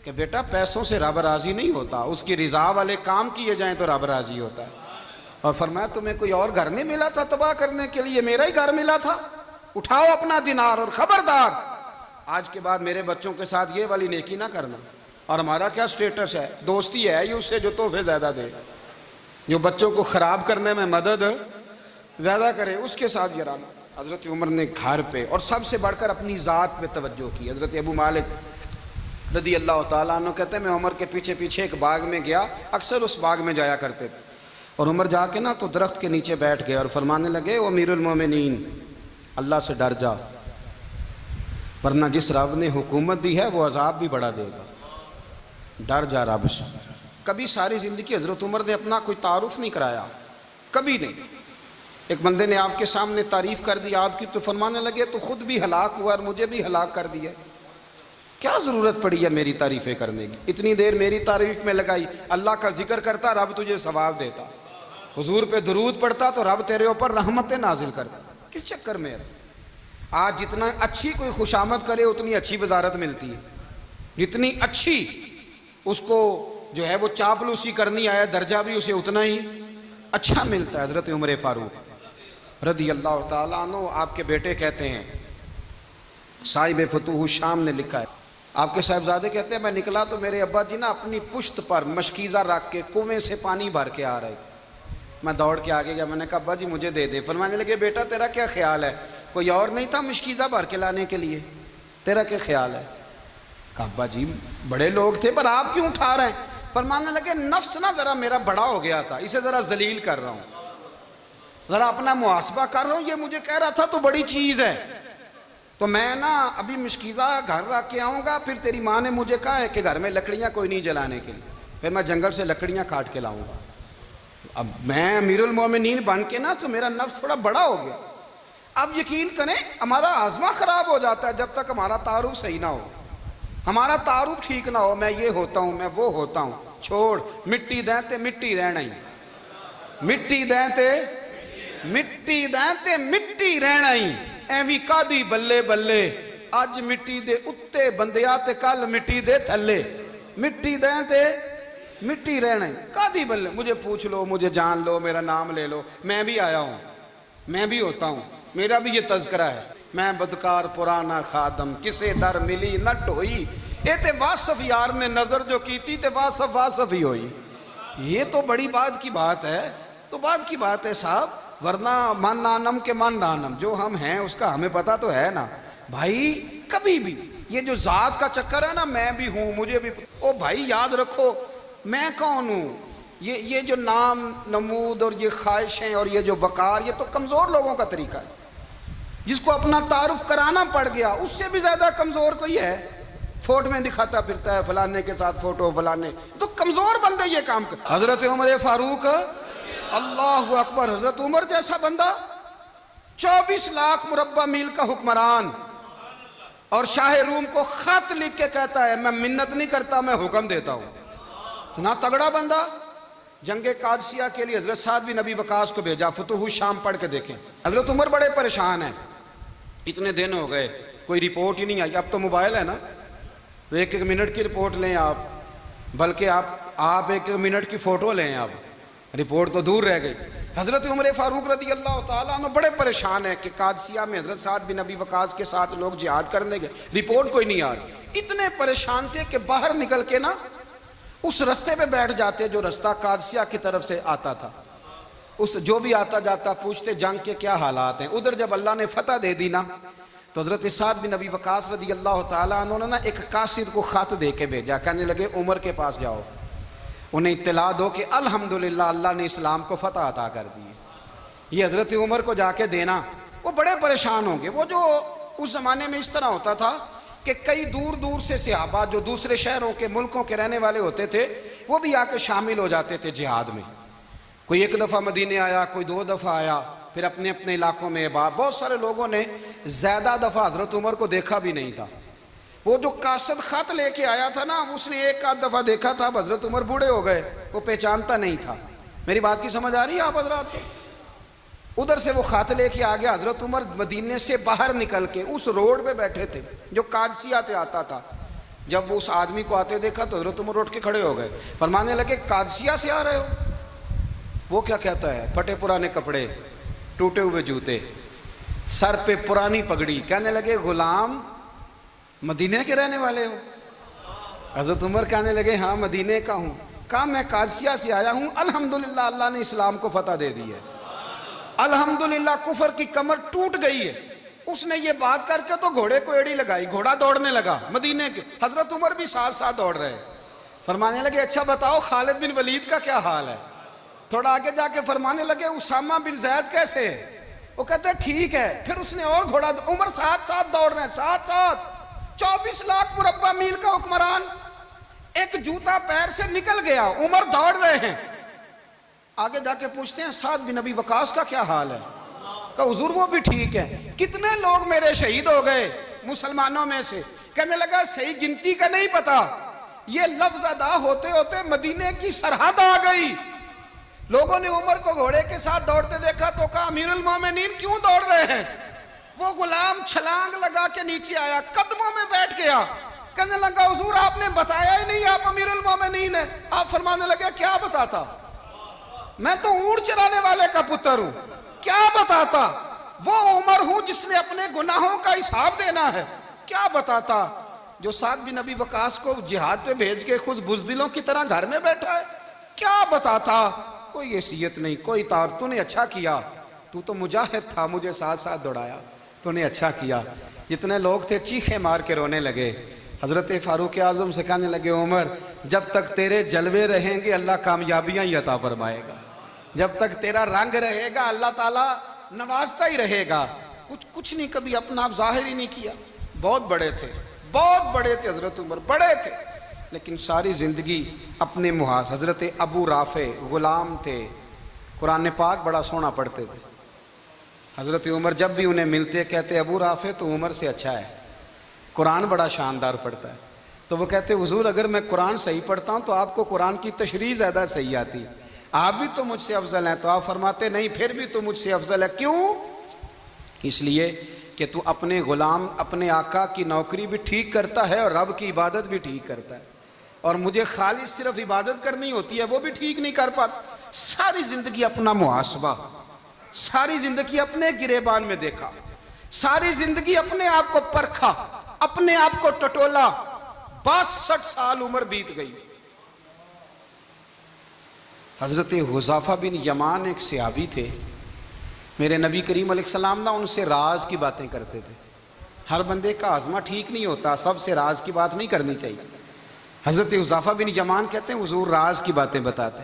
کہ بیٹا پیسوں سے رب راضی نہیں ہوتا، اس کی رضا والے کام کیے جائیں تو رب راضی ہوتا ہے۔ اور فرمایا تمہیں کوئی اور گھر نہیں ملا تھا تباہ کرنے کے لیے، میرا ہی گھر ملا تھا، اٹھاؤ اپنا دینار اور خبردار آج کے بعد میرے بچوں کے ساتھ یہ والی نیکی نہ کرنا۔ اور ہمارا کیا سٹیٹس ہے، دوستی ہے یہ اس سے جو تحفے زیادہ دے، جو بچوں کو خراب کرنے میں مدد زیادہ کرے اس کے ساتھ یہ رہنا۔ حضرت عمر نے گھر پہ اور سب سے بڑھ کر اپنی ذات پہ توجہ کی۔ حضرت ابو مالک رضی اللہ تعالیٰ عنہ کہتے ہیں میں عمر کے پیچھے پیچھے ایک باغ میں گیا، اکثر اس باغ میں جایا کرتے تھے، اور عمر جا کے نا تو درخت کے نیچے بیٹھ گئے اور فرمانے لگے او امیر المومنین اللہ سے ڈر جا، ورنہ جس رب نے حکومت دی ہے وہ عذاب بھی بڑا دے گا، ڈر جا رب سے۔ کبھی ساری زندگی حضرت عمر نے اپنا کوئی تعارف نہیں کرایا، کبھی نہیں۔ ایک بندے نے آپ کے سامنے تعریف کر دی آپ کی تو فرمانے لگے تو خود بھی ہلاک ہوا اور مجھے بھی ہلاک کر دیا، کیا ضرورت پڑی ہے میری تعریفیں کرنے کی، اتنی دیر میری تعریف میں لگائی، اللہ کا ذکر کرتا رب تجھے ثواب دیتا، حضور پہ درود پڑھتا تو رب تیرے اوپر رحمتیں نازل کرتا، کس چکر میں ہے؟ آج جتنا اچھی کوئی خوشامد کرے اتنی اچھی وزارت ملتی ہے، جتنی اچھی اس کو جو ہے وہ چاپلوسی کرنی آیا درجہ بھی اسے اتنا ہی اچھا ملتا ہے۔ حضرت عمر فاروق رضی اللہ تعالیٰ عنہ آپ کے بیٹے کہتے ہیں، صاحب فتوح الشام نے لکھا ہے، آپ کے صاحبزادے کہتے ہیں میں نکلا تو میرے ابا جی نا اپنی پشت پر مشکیزہ رکھ کے کنویں سے پانی بھر کے آ رہے، میں دوڑ کے آگے گیا، میں نے کہا ابا جی مجھے دے دے۔ فرمانے لگے بیٹا تیرا کیا خیال ہے، کوئی اور نہیں تھا مشکیزہ بھر کے لانے کے لیے، تیرا کیا خیال ہے؟ کہا ابا جی بڑے لوگ تھے پر آپ کیوں اٹھا رہے ہیں؟ فرمانے لگے نفس نا ذرا میرا بڑا ہو گیا تھا، اسے ذرا ذلیل کر رہا ہوں، ذرا اپنا محاسبہ کر رہا ہوں، یہ مجھے کہہ رہا تھا تو بڑی چیز ہے، تو میں نا ابھی مشکیزہ گھر رکھ کے آؤں گا، پھر تیری ماں نے مجھے کہا ہے کہ گھر میں لکڑیاں کوئی نہیں جلانے کے لیے، پھر میں جنگل سے لکڑیاں کاٹ کے لاؤں گا۔ اب میں امیر المومنین بن کے نا تو میرا نفس تھوڑا بڑا ہو گیا۔ اب یقین کریں ہمارا آزما خراب ہو جاتا ہے جب تک ہمارا تعارف صحیح نہ ہو، ہمارا تعارف ٹھیک نہ ہو، میں یہ ہوتا ہوں میں وہ ہوتا ہوں، چھوڑ مٹی دیں تے مٹی رہنا ہی، مٹی دیں تے مٹی دیں تے مٹی رہنا ہی ایویں کادی بلے بلے اج مٹی دے اتے بندیا تے کل مٹی دے تھلے مٹی دیں تے مٹی رہنا ہی کادی بلے مجھے پوچھ لو مجھے جان لو میرا نام لے لو میں بھی آیا ہوں میں بھی ہوتا ہوں میرا بھی یہ تذکرہ ہے میں بدکار پرانا خادم کسے در ملی نہ ٹوئی اے تے واصف یار نے نظر جو کیتی تے واصف واصف ہی ہوئی یہ تو بڑی بات کی بات ہے تو بات کی بات ہے صاحب ورنہ من نانم کے من نانم جو ہم ہیں اس کا ہمیں پتا تو ہے نا بھائی کبھی بھی یہ جو ذات کا چکر ہے نا میں بھی ہوں مجھے بھی او بھائی یاد رکھو میں کون ہوں یہ جو نام نمود اور یہ خواہشیں اور یہ جو وقار یہ تو کمزور لوگوں کا طریقہ ہے جس کو اپنا تعارف کرانا پڑ گیا اس سے بھی زیادہ کمزور کوئی ہے فوٹو میں دکھاتا پھرتا ہے فلانے کے ساتھ فوٹو فلانے تو کمزور بندے یہ کام کرتے حضرت عمر فاروق اللہ اکبر حضرت عمر جیسا بندہ 24 لاکھ مربع میل کا حکمران اور شاہ روم کو خط لکھ کے کہتا ہے میں منت نہیں کرتا میں حکم دیتا ہوں اتنا تگڑا بندہ جنگ قادسیہ کے لیے حضرت سعد بن ابی وقاص کو بھیجا فتوح شام پڑھ کے دیکھیں حضرت عمر بڑے پریشان ہیں اتنے دن ہو گئے کوئی رپورٹ ہی نہیں آئی اب تو موبائل ہے نا تو ایک ایک منٹ کی رپورٹ لیں آپ بلکہ آپ ایک ایک منٹ کی فوٹو لیں آپ رپورٹ تو دور رہ گئی حضرت عمر فاروق رضی اللہ تعالیٰ عنہ بڑے پریشان ہیں کہ قادسیہ میں حضرت سعد بن ابی وقاص کے ساتھ لوگ جہاد کرنے گئے رپورٹ کوئی نہیں آ رہی اتنے پریشان تھے کہ باہر نکل کے نا اس رستے پہ بیٹھ جاتے جو رستہ قادسیہ کی طرف سے آتا تھا اس جو بھی آتا جاتا پوچھتے جنگ کے کیا حالات ہیں ادھر جب اللہ نے فتح دے دی نا تو حضرت سعد بن ابی وقاص رضی اللہ تعالیٰ عنہ نے ایک قاصد کو خط دے کے بھیجا کہنے لگے عمر کے پاس جاؤ انہیں اطلاع دو کہ الحمدللہ اللہ نے اسلام کو فتح عطا کر دی یہ حضرت عمر کو جا کے دینا وہ بڑے پریشان ہوں گے وہ جو اس زمانے میں اس طرح ہوتا تھا کہ کئی دور دور سے صحابہ جو دوسرے شہروں کے ملکوں کے رہنے والے ہوتے تھے وہ بھی آ کے شامل ہو جاتے تھے جہاد میں کوئی ایک دفعہ مدینے آیا کوئی 2 دفعہ آیا پھر اپنے اپنے علاقوں میں بہت سارے لوگوں نے زیادہ دفعہ حضرت عمر کو دیکھا بھی نہیں تھا وہ جو قاصد خط لے کے آیا تھا نا اس نے ایک آدھ دفعہ دیکھا تھا حضرت عمر بوڑھے ہو گئے وہ پہچانتا نہیں تھا میری بات کی سمجھ آ رہی ہے آپ حضرات کو ادھر سے وہ خط لے کے آ گیا حضرت عمر مدینے سے باہر نکل کے اس روڈ پہ بیٹھے تھے جو قادسیہ سے آتا تھا جب وہ اس آدمی کو آتے دیکھا تو حضرت عمر اٹھ کے کھڑے ہو گئے فرمانے لگے قادسیہ سے آ رہے ہو وہ کیا کہتا ہے پھٹے پرانے کپڑے ٹوٹے ہوئے جوتے سر پہ پرانی پگڑی کہنے لگے غلام مدینے کے رہنے والے ہو حضرت عمر کہنے لگے ہاں مدینے کا ہوں کہا میں قادسیہ سے آیا ہوں الحمدللہ اللہ نے اسلام کو فتح دے دی ہے الحمدللہ کفر کی کمر ٹوٹ گئی ہے اس نے یہ بات کر کے تو گھوڑے کو ایڑی لگائی گھوڑا دوڑنے لگا مدینے کے حضرت عمر بھی ساتھ ساتھ دوڑ رہے فرمانے لگے اچھا بتاؤ خالد بن ولید کا کیا حال ہے تھوڑا آگے جا کے فرمانے لگے اسامہ بن زید کیسے ہے وہ کہتے ہیں ٹھیک ہے پھر اس نے اور گھوڑا عمر ساتھ ساتھ دوڑ رہے ہیں ساتھ ساتھ 24 لاکھ مربع میل کا حکمران ایک جوتا پیر سے نکل گیا عمر دوڑ رہے ہیں آگے جا کے پوچھتے ہیں سعد بن ابی وقاص کا کیا حال ہے کہ حضور وہ بھی ٹھیک ہے کتنے لوگ میرے شہید ہو گئے مسلمانوں میں سے کہنے لگا صحیح گنتی کا نہیں پتا یہ لفظ ادا ہوتے ہوتے مدینے کی سرحد آ گئی لوگوں نے عمر کو گھوڑے کے ساتھ دوڑتے دیکھا تو کہا امیر المومنین کیوں دوڑ رہے ہیں وہ غلام چھلانگ لگا کے نیچے آیا قدموں میں بیٹھ گیا کہنے لگا حضور آپ نے بتایا ہی نہیں آپ امیر المومنین ہیں آپ فرمانے لگے کیا بتاتا میں تو اونٹ چرانے والے کا پتر ہوں کیا بتاتا وہ عمر ہوں جس نے اپنے گناہوں کا حساب دینا ہے کیا بتاتا جو سعد بن ابی وقاص کو جہاد پہ بھیج کے خود بزدلوں کی طرح گھر میں بیٹھا ہے کیا بتاتا کوئی حیثیت نہیں کوئی تار تو نے اچھا کیا تو مجاہد تھا مجھے ساتھ ساتھ دوڑایا تو نے اچھا کیا جتنے لوگ تھے چیخے مار کے رونے لگے حضرت فاروق اعظم سے کہنے لگے عمر جب تک تیرے جلوے رہیں گے اللہ کامیابیاں ہی عطا فرمائے گا جب تک تیرا رنگ رہے گا اللہ تعالیٰ نوازتا ہی رہے گا کچھ نہیں کبھی اپنا آپ ظاہر ہی نہیں کیا بہت بڑے تھے حضرت عمر بڑے تھے لیکن ساری زندگی اپنے محاذ حضرت ابو رافع غلام تھے قرآن پاک بڑا سونا پڑھتے تھے حضرت عمر جب بھی انہیں ملتے کہتے ابو رافع تو عمر سے اچھا ہے قرآن بڑا شاندار پڑھتا ہے تو وہ کہتے حضور اگر میں قرآن صحیح پڑھتا ہوں تو آپ کو قرآن کی تشریح زیادہ صحیح آتی آپ بھی تو مجھ سے افضل ہیں. تو آپ فرماتے نہیں پھر بھی تو مجھ سے افضل ہے. کیوں؟ اس لیے کہ تو اپنے غلام اپنے آقا کی نوکری بھی ٹھیک کرتا ہے اور رب کی عبادت بھی ٹھیک کرتا ہے, اور مجھے خالص صرف عبادت کرنی ہوتی ہے, وہ بھی ٹھیک نہیں کر پاتا. ساری زندگی اپنا محاسبہ, ساری زندگی اپنے گریبان میں دیکھا, ساری زندگی اپنے آپ کو پرکھا, اپنے آپ کو ٹٹولا. 62 سال عمر بیت گئی. حضرت حذیفہ بن یمان ایک صحابی تھے, میرے نبی کریم علیہ السلام نا ان سے راز کی باتیں کرتے تھے. ہر بندے کا ہاضمہ ٹھیک نہیں ہوتا, سب سے راز کی بات نہیں کرنی چاہیے. حضرت حذیفہ بن یمان کہتے ہیں حضور راز کی باتیں بتاتے.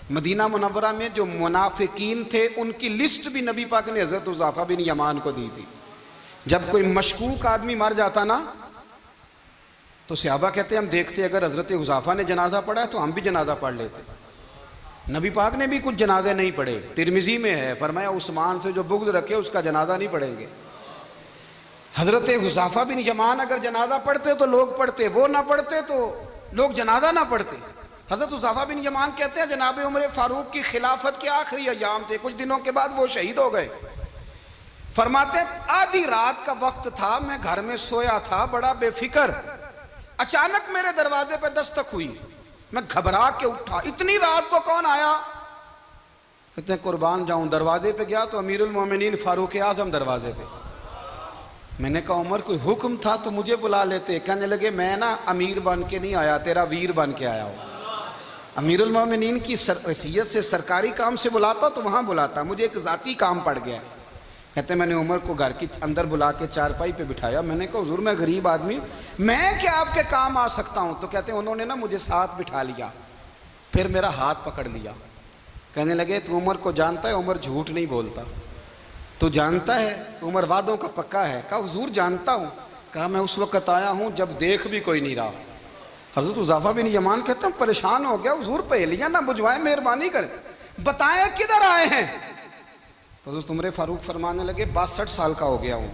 مدینہ منورہ میں جو منافقین تھے ان کی لسٹ بھی نبی پاک نے حضرت حذیفہ بن یمان کو دی تھی. جب کوئی مشکوک آدمی مر جاتا نا تو صحابہ کہتے ہیں ہم دیکھتے اگر حضرت حذیفہ نے جنازہ پڑھا ہے تو ہم بھی جنازہ پڑھ لیتے. نبی پاک نے بھی کچھ جنازے نہیں پڑھے. ترمذی میں ہے, فرمایا عثمان سے جو بغض رکھے اس کا جنازہ نہیں پڑھیں گے. حضرت حذیفہ بن یمان اگر جنازہ پڑھتے تو لوگ پڑھتے, وہ نہ پڑھتے تو لوگ جنازہ نہ پڑھتے. حضرت حذیفہ بن یمان کہتے ہیں جناب عمر فاروق کی خلافت کے آخری ایام تھے, کچھ دنوں کے بعد وہ شہید ہو گئے. فرماتے آدھی رات کا وقت تھا, میں گھر میں سویا تھا بڑا بے فکر, اچانک میرے دروازے پہ دستک ہوئی, میں گھبرا کے اٹھا. اتنی رات کو کون آیا؟ کہتے ہیں قربان جاؤں, دروازے پہ گیا تو امیر المومنین فاروق اعظم دروازے پہ. میں نے کہا عمر کوئی حکم تھا تو مجھے بلا لیتے. کہنے لگے میں نا امیر بن کے نہیں آیا, تیرا ویر بن کے آیا ہوں. امیر المومنین کی حیثیت سے سرکاری کام سے بلاتا تو وہاں بلاتا, مجھے ایک ذاتی کام پڑ گیا. کہتے ہیں میں نے عمر کو گھر کی اندر بلا کے چارپائی پہ بٹھایا. میں نے کہا حضور میں غریب آدمی, میں کیا آپ کے کام آ سکتا ہوں؟ تو کہتے ہیں انہوں نے نا مجھے ساتھ بٹھا لیا, پھر میرا ہاتھ پکڑ لیا. کہنے لگے تو عمر کو جانتا ہے؟ عمر جھوٹ نہیں بولتا. تو جانتا ہے عمر وعدوں کا پکا ہے؟ کہا حضور جانتا ہوں. کہا میں اس وقت آیا ہوں جب دیکھ بھی کوئی نہیں رہا. حضرت حذیفہ بن یمان کہتے ہیں پریشان ہو گیا, حضور پہلیاں نہ بجھوائیں, مہربانی کریں بتائیں کدھر آئے ہیں. تو حضرت عمر فاروق فرمانے لگے 62 سال کا ہو گیا ہوں,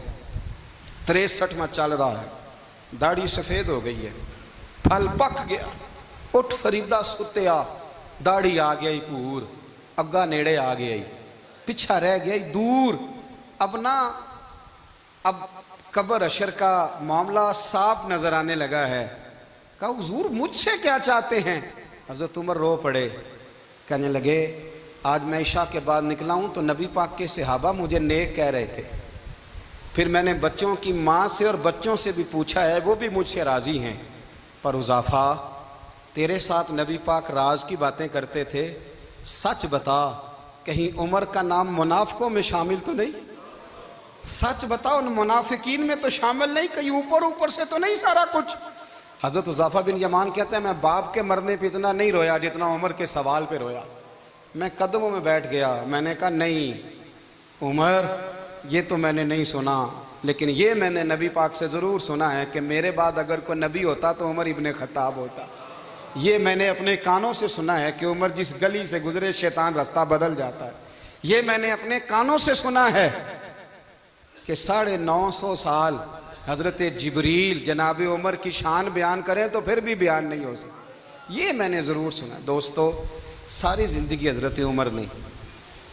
63 میں چل رہا ہے, داڑھی سفید ہو گئی ہے, پھل پک گیا, اٹھ فریدہ ستیا, داڑھی آ گئی پور, اگا نیڑے آ گئی, پیچھا رہ گئی دور. اب قبر اشر کا معاملہ صاف نظر آنے لگا ہے. کہا حضور مجھ سے کیا چاہتے ہیں؟ حضرت عمر رو پڑے. کہنے لگے آج میں عشاء کے بعد نکلا ہوں تو نبی پاک کے صحابہ مجھے نیک کہہ رہے تھے, پھر میں نے بچوں کی ماں سے اور بچوں سے بھی پوچھا ہے, وہ بھی مجھ سے راضی ہیں. پر حذیفہ تیرے ساتھ نبی پاک راز کی باتیں کرتے تھے, سچ بتا کہیں عمر کا نام منافقوں میں شامل تو نہیں؟ سچ بتا ان منافقین میں تو شامل نہیں, کہیں اوپر سے تو نہیں سارا کچھ؟ حضرت حذیفہ بن یمان کہتے ہیں میں باپ کے مرنے پہ اتنا نہیں رویا جتنا عمر کے سوال پہ رویا. میں قدموں میں بیٹھ گیا. میں نے کہا نہیں عمر, یہ تو میں نے نہیں سنا, لیکن یہ میں نے نبی پاک سے ضرور سنا ہے کہ میرے بعد اگر کوئی نبی ہوتا تو عمر ابن خطاب ہوتا. یہ میں نے اپنے کانوں سے سنا ہے کہ عمر جس گلی سے گزرے شیطان رستہ بدل جاتا ہے. یہ میں نے اپنے کانوں سے سنا ہے کہ 950 سال حضرت جبریل جناب عمر کی شان بیان کریں تو پھر بھی بیان نہیں ہو سکتا. یہ میں نے ضرور سنا. دوستو ساری زندگی حضرت عمر نے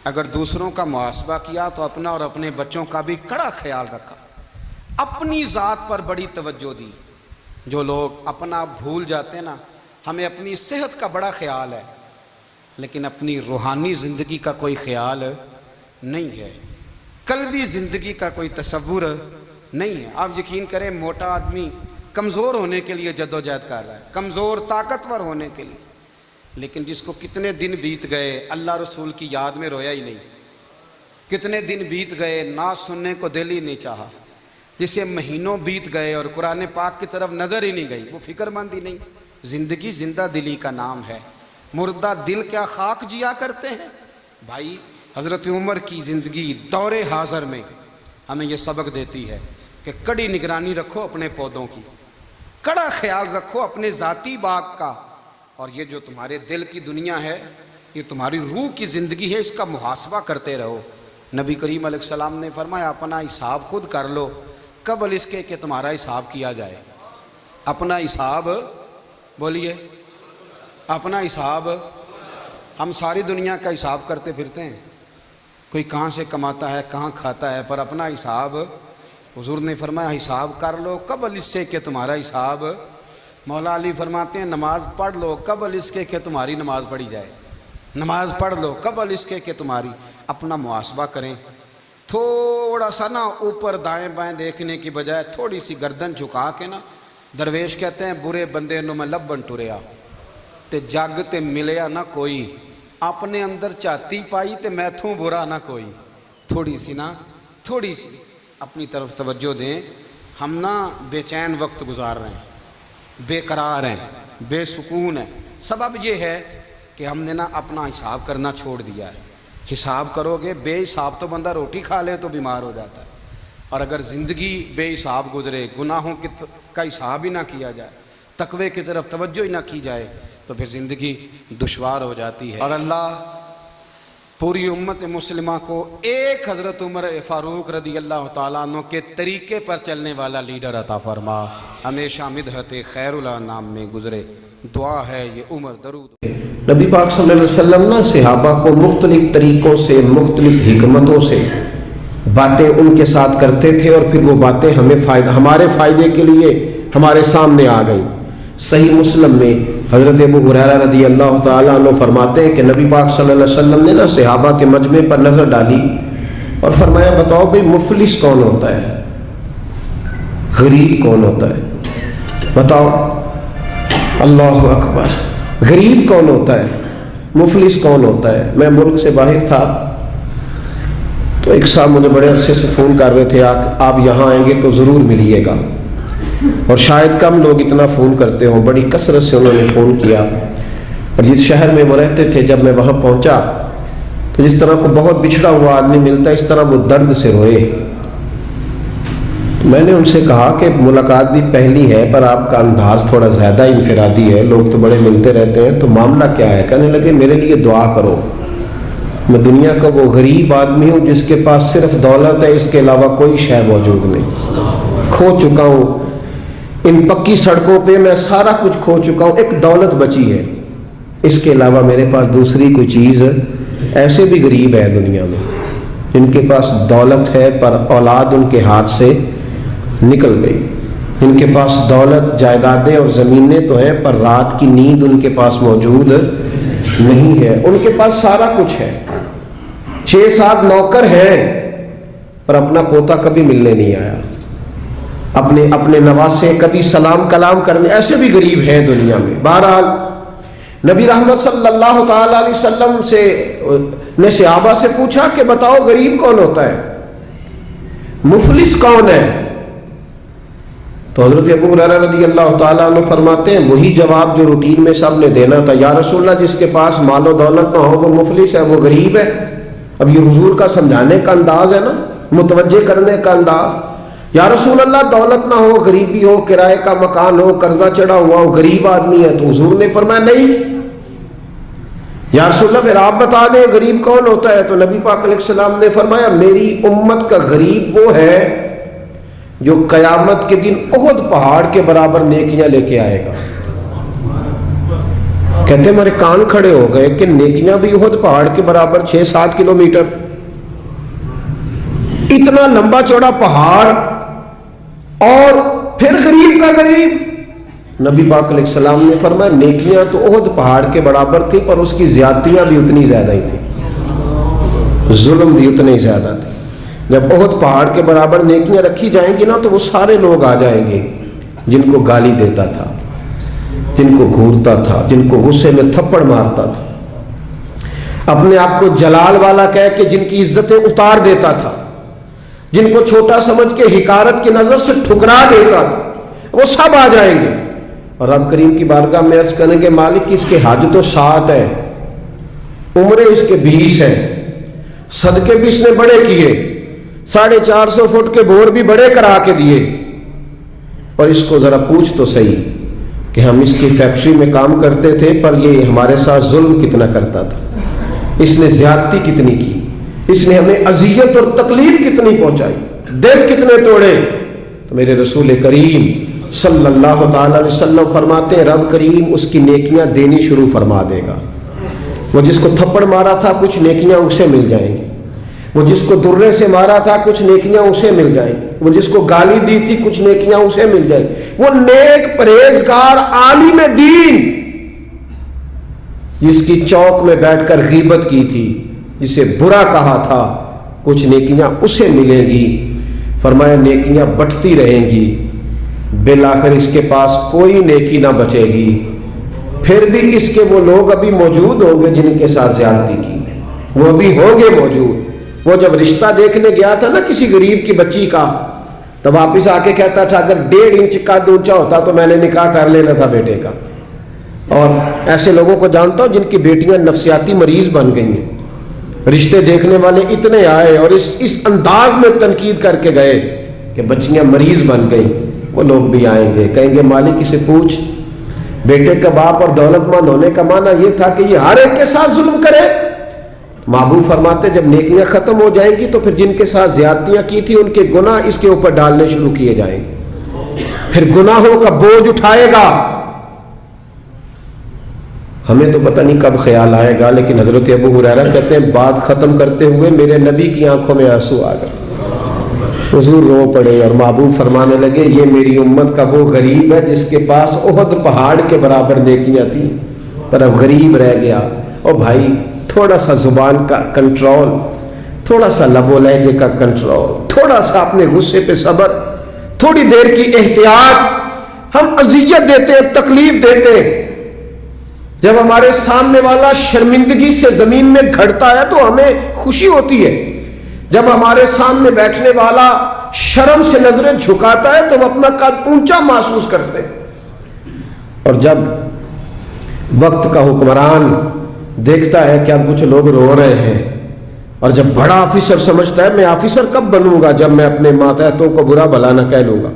اگر دوسروں کا محاسبہ کیا تو اپنا اور اپنے بچوں کا بھی کڑا خیال رکھا, اپنی ذات پر بڑی توجہ دی. جو لوگ اپنا بھول جاتے ہیں نا, ہمیں اپنی صحت کا بڑا خیال ہے لیکن اپنی روحانی زندگی کا کوئی خیال نہیں ہے, قلبی زندگی کا کوئی تصور نہیں ہے. آپ یقین کریں موٹا آدمی کمزور ہونے کے لیے جدوجہد کر رہا ہے, کمزور طاقتور ہونے کے لیے, لیکن جس کو کتنے دن بیت گئے اللہ رسول کی یاد میں رویا ہی نہیں, کتنے دن بیت گئے نعت سننے کو دل ہی نہیں چاہا, جسے مہینوں بیت گئے اور قرآن پاک کی طرف نظر ہی نہیں گئی, وہ فکر مند ہی نہیں. زندگی زندہ دلی کا نام ہے, مردہ دل کیا خاک جیا کرتے ہیں. بھائی حضرت عمر کی زندگی دور حاضر میں ہمیں یہ سبق دیتی ہے کہ کڑی نگرانی رکھو اپنے پودوں کی, کڑا خیال رکھو اپنے ذاتی باغ کا, اور یہ جو تمہارے دل کی دنیا ہے یہ تمہاری روح کی زندگی ہے, اس کا محاسبہ کرتے رہو. نبی کریم علیہ السلام نے فرمایا اپنا حساب خود کر لو قبل اس کے کہ تمہارا حساب کیا جائے. اپنا حساب بولیے, اپنا حساب ہم ساری دنیا کا حساب کرتے پھرتے ہیں، کوئی کہاں سے کماتا ہے کہاں کھاتا ہے، پر اپنا حساب حضور نے فرمایا حساب کر لو قبل اس سے کہ تمہارا حساب، مولا علی فرماتے ہیں نماز پڑھ لو قبل اس کے کہ تمہاری نماز پڑھی جائے، نماز پڑھ لو قبل اس کے کہ تمہاری، اپنا محاسبہ کریں، تھوڑا سا نا اوپر دائیں بائیں دیکھنے کی بجائے تھوڑی سی گردن جھکا کے نا، درویش کہتے ہیں برے بندے نو میں لبن ٹریا تے جگ تے ملیا نہ کوئی، اپنے اندر چاتی پائی تے میتھوں برا نہ کوئی، تھوڑی سی نا تھوڑی سی اپنی طرف توجہ دیں۔ ہم نا بے چین وقت گزار رہے ہیں، بے قرار ہیں، بے سکون ہیں، سبب یہ ہے کہ ہم نے نا اپنا حساب کرنا چھوڑ دیا ہے۔ حساب کرو گے، بے حساب تو بندہ روٹی کھا لے تو بیمار ہو جاتا ہے، اور اگر زندگی بے حساب گزرے، گناہوں کا حساب ہی نہ کیا جائے، تقوی کی طرف توجہ ہی نہ کی جائے، تو پھر زندگی دشوار ہو جاتی ہے۔ اور اللہ پوری امت مسلمہ کو ایک حضرت عمر فاروق رضی اللہ تعالیٰ عنہ کے طریقے پر چلنے والا لیڈر عطا فرما، ہمیشہ مدحت خیر الانام میں گزرے، دعا ہے یہ عمر درود۔ نبی پاک صلی اللہ علیہ وسلم نا صحابہ کو مختلف طریقوں سے، مختلف حکمتوں سے باتیں ان کے ساتھ کرتے تھے، اور پھر وہ باتیں ہمارے فائدے کے لیے ہمارے سامنے آ گئیں۔ صحیح مسلم میں حضرت ابو ہریرہ رضی اللہ تعالیٰ عنہ فرماتے ہیں کہ نبی پاک صلی اللہ علیہ وسلم نے نا صحابہ کے مجمع پر نظر ڈالی اور فرمایا بتاؤ بھئی مفلس کون ہوتا ہے، غریب کون ہوتا ہے، بتاؤ، اللہ اکبر، غریب کون ہوتا ہے، مفلس کون ہوتا ہے۔ میں ملک سے باہر تھا تو ایک صاحب مجھے بڑے عرصے سے فون کر رہے تھے آپ یہاں آئیں گے تو ضرور ملیے گا، اور شاید کم لوگ اتنا فون کرتے ہوں، بڑی کثرت سے انہوں نے فون کیا، اور جس شہر میں وہ رہتے تھے جب میں وہاں پہنچا تو جس طرح کو بہت بچھڑا ہوا آدمی ملتا ہے اس طرح وہ درد سے روئے۔ میں نے ان سے کہا کہ ملاقات بھی پہلی ہے پر آپ کا انداز تھوڑا زیادہ انفرادی ہے، لوگ تو بڑے ملتے رہتے ہیں، تو معاملہ کیا ہے؟ کہنے لگے میرے لیے دعا کرو، میں دنیا کا وہ غریب آدمی ہوں جس کے پاس صرف دولت ہے، اس کے علاوہ کوئی شے موجود نہیں، کھو چکا ہوں، ان پکی سڑکوں پہ میں سارا کچھ کھو چکا ہوں، ایک دولت بچی ہے، اس کے علاوہ میرے پاس دوسری کوئی چیز۔ ایسے بھی غریب ہے دنیا میں جن کے پاس دولت ہے پر اولاد ان کے ہاتھ سے نکل گئی، ان کے پاس دولت، جائیدادیں اور زمینیں تو ہیں پر رات کی نیند ان کے پاس موجود نہیں ہے، ان کے پاس سارا کچھ ہے، 6-7 نوکر ہیں پر اپنا پوتا کبھی ملنے نہیں آیا، اپنے نواسے کبھی سلام کلام کرنے، ایسے بھی غریب ہیں دنیا میں۔ بہرحال نبی رحمت صلی اللہ تعالیٰ علیہ وسلم نے صحابہ سے پوچھا کہ بتاؤ غریب کون ہوتا ہے، مفلس کون ہے؟ تو حضرت ابو ہریرہ رضی اللہ تعالیٰ عنہ فرماتے ہیں وہی جواب جو روٹین میں سب نے دینا تھا، یا رسول اللہ جس کے پاس مال و دولت نہ ہو وہ مفلس ہے، وہ غریب ہے۔ اب یہ حضور کا سمجھانے کا انداز ہے نا، متوجہ کرنے کا انداز۔ یا رسول اللہ دولت نہ ہو، غریبی ہو، کرائے کا مکان ہو، قرضہ چڑھا ہوا ہو، غریب آدمی ہے، تو حضور نے فرمایا نہیں، یا رسول اللہ پھر آپ بتا دیں غریب کون ہوتا ہے؟ تو نبی پاک علیہ السلام نے فرمایا میری امت کا غریب وہ ہے جو قیامت کے دن احد پہاڑ کے برابر نیکیاں لے کے آئے گا۔ کہتے ہمارے کان کھڑے ہو گئے کہ نیکیاں بھی احد پہاڑ کے برابر 6-7 کلومیٹر، اتنا لمبا چوڑا پہاڑ، اور پھر غریب کا غریب۔ نبی پاک علیہ السلام نے فرمایا نیکیاں تو احد پہاڑ کے برابر تھی پر اس کی زیادتیاں بھی اتنی زیادہ ہی تھیں، ظلم بھی اتنے ہی زیادہ تھے۔ جب احد پہاڑ کے برابر نیکیاں رکھی جائیں گی نا تو وہ سارے لوگ آ جائیں گے جن کو گالی دیتا تھا، جن کو گھورتا تھا، جن کو غصے میں تھپڑ مارتا تھا، اپنے آپ کو جلال والا کہہ کے جن کی عزتیں اتار دیتا تھا، جن کو چھوٹا سمجھ کے حقارت کی نظر سے ٹھکرا دیتا تھا، وہ سب آ جائیں گے اور رب کریم کی بارگاہ میں عرض کریں گے مالک اس کے حج تو 7 ہے، عمریں اس کے 20 ہے، صدقے بھی اس نے بڑے کیے، 450 فٹ کے بور بھی بڑے کرا کے دیے، اور اس کو ذرا پوچھ تو صحیح کہ ہم اس کی فیکٹری میں کام کرتے تھے پر یہ ہمارے ساتھ ظلم کتنا کرتا تھا، اس نے زیادتی کتنی کی، اس نے ہمیں اذیت اور تکلیف کتنی پہنچائی، دل کتنے توڑے۔ تو میرے رسول کریم صلی اللہ تعالی علیہ وسلم فرماتے ہیں رب کریم اس کی نیکیاں دینی شروع فرما دے گا، وہ جس کو تھپڑ مارا تھا کچھ نیکیاں اسے مل جائیں گی، وہ جس کو درے سے مارا تھا کچھ نیکیاں اسے مل جائیں گی، وہ جس کو گالی دی تھی کچھ نیکیاں اسے مل جائیں گی، وہ نیک پرہیزگار عالم دین جس کی چوک میں بیٹھ کر غیبت کی تھی، جسے برا کہا تھا، کچھ نیکیاں اسے ملیں گی۔ فرمایا نیکیاں بٹتی رہیں گی، بالآخر اس کے پاس کوئی نیکی نہ بچے گی، پھر بھی اس کے وہ لوگ ابھی موجود ہوں گے جن کے ساتھ زیادتی کی، وہ ابھی ہوں گے موجود۔ وہ جب رشتہ دیکھنے گیا تھا نا کسی غریب کی بچی کا، تو واپس آ کے کہتا تھا اگر 1.5 انچ قد اونچا ہوتا تو میں نے نکاح کر لینا تھا بیٹے کا۔ اور ایسے لوگوں کو جانتا ہوں جن کی بیٹیاں نفسیاتی مریض بن گئی ہیں، رشتے دیکھنے والے اتنے آئے اور اس انداز میں تنقید کر کے گئے کہ بچیاں مریض بن گئی۔ وہ لوگ بھی آئیں گے، کہیں گے مالک اسے پوچھ، بیٹے کا باپ اور دولت مند ہونے کا معنی یہ تھا کہ یہ ہر ایک کے ساتھ ظلم کرے؟ محبوب فرماتے جب نیکیاں ختم ہو جائیں گی تو پھر جن کے ساتھ زیادتیاں کی تھی ان کے گناہ اس کے اوپر ڈالنے شروع کیے جائیں گے، پھر گناہوں کا بوجھ اٹھائے گا۔ ہمیں تو پتہ نہیں کب خیال آئے گا، لیکن حضرت ابو ہریرہ کہتے ہیں بات ختم کرتے ہوئے میرے نبی کی آنکھوں میں آنسو آ گئے، حضور رو پڑے اور محبوب فرمانے لگے یہ میری امت کا وہ غریب ہے جس کے پاس احد پہاڑ کے برابر نیکیاں تھیں پر اب غریب رہ گیا۔ اور بھائی تھوڑا سا زبان کا کنٹرول، تھوڑا سا لب و لہجے کا کنٹرول، تھوڑا سا اپنے غصے پہ صبر، تھوڑی دیر کی احتیاط۔ ہم اذیت دیتے ہیں، تکلیف دیتے ہیں، جب ہمارے سامنے والا شرمندگی سے زمین میں گھڑتا ہے تو ہمیں خوشی ہوتی ہے، جب ہمارے سامنے بیٹھنے والا شرم سے نظریں جھکاتا ہے تو ہم اپنا قد اونچا محسوس کرتے ہیں۔ اور جب وقت کا حکمران دیکھتا ہے کہ اب کچھ لوگ رو رہے ہیں، اور جب بڑا آفیسر سمجھتا ہے میں آفیسر کب بنوں گا جب میں اپنے ماتحتوں کو برا بھلا نہ کہہ لوں گا،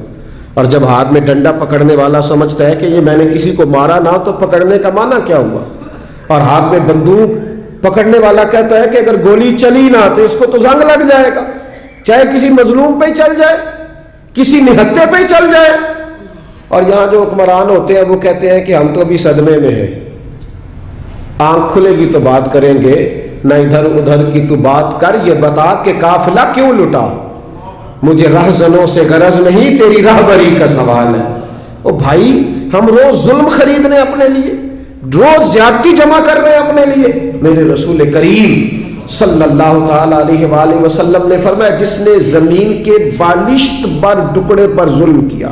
اور جب ہاتھ میں ڈنڈا پکڑنے والا سمجھتا ہے کہ یہ میں نے کسی کو مارا نہ تو پکڑنے کا معنی کیا ہوا، اور ہاتھ میں بندوق پکڑنے والا کہتا ہے کہ اگر گولی چلی نہ تو اس کو تو زنگ لگ جائے گا، چاہے کسی مظلوم پہ چل جائے، کسی نہتے پہ چل جائے۔ اور یہاں جو حکمران ہوتے ہیں وہ کہتے ہیں کہ ہم تو ابھی صدمے میں ہیں، آنکھ کھلے گی تو بات کریں گے، نہ ادھر ادھر کی تو بات کر، یہ بتا کہ قافلہ کیوں لٹا، مجھے رہزنوں سے غرض نہیں تیری راہبری کا سوال ہے۔ او بھائی ہم روز ظلم خرید رہے ہیں اپنے لیے، روز زیادتی جمع کر رہے ہیں اپنے لیے۔ میرے رسول کریم صلی اللہ تعالی علیہ وآلہ وسلم نے فرمایا جس نے زمین کے بالشت بر ٹکڑے پر ظلم کیا،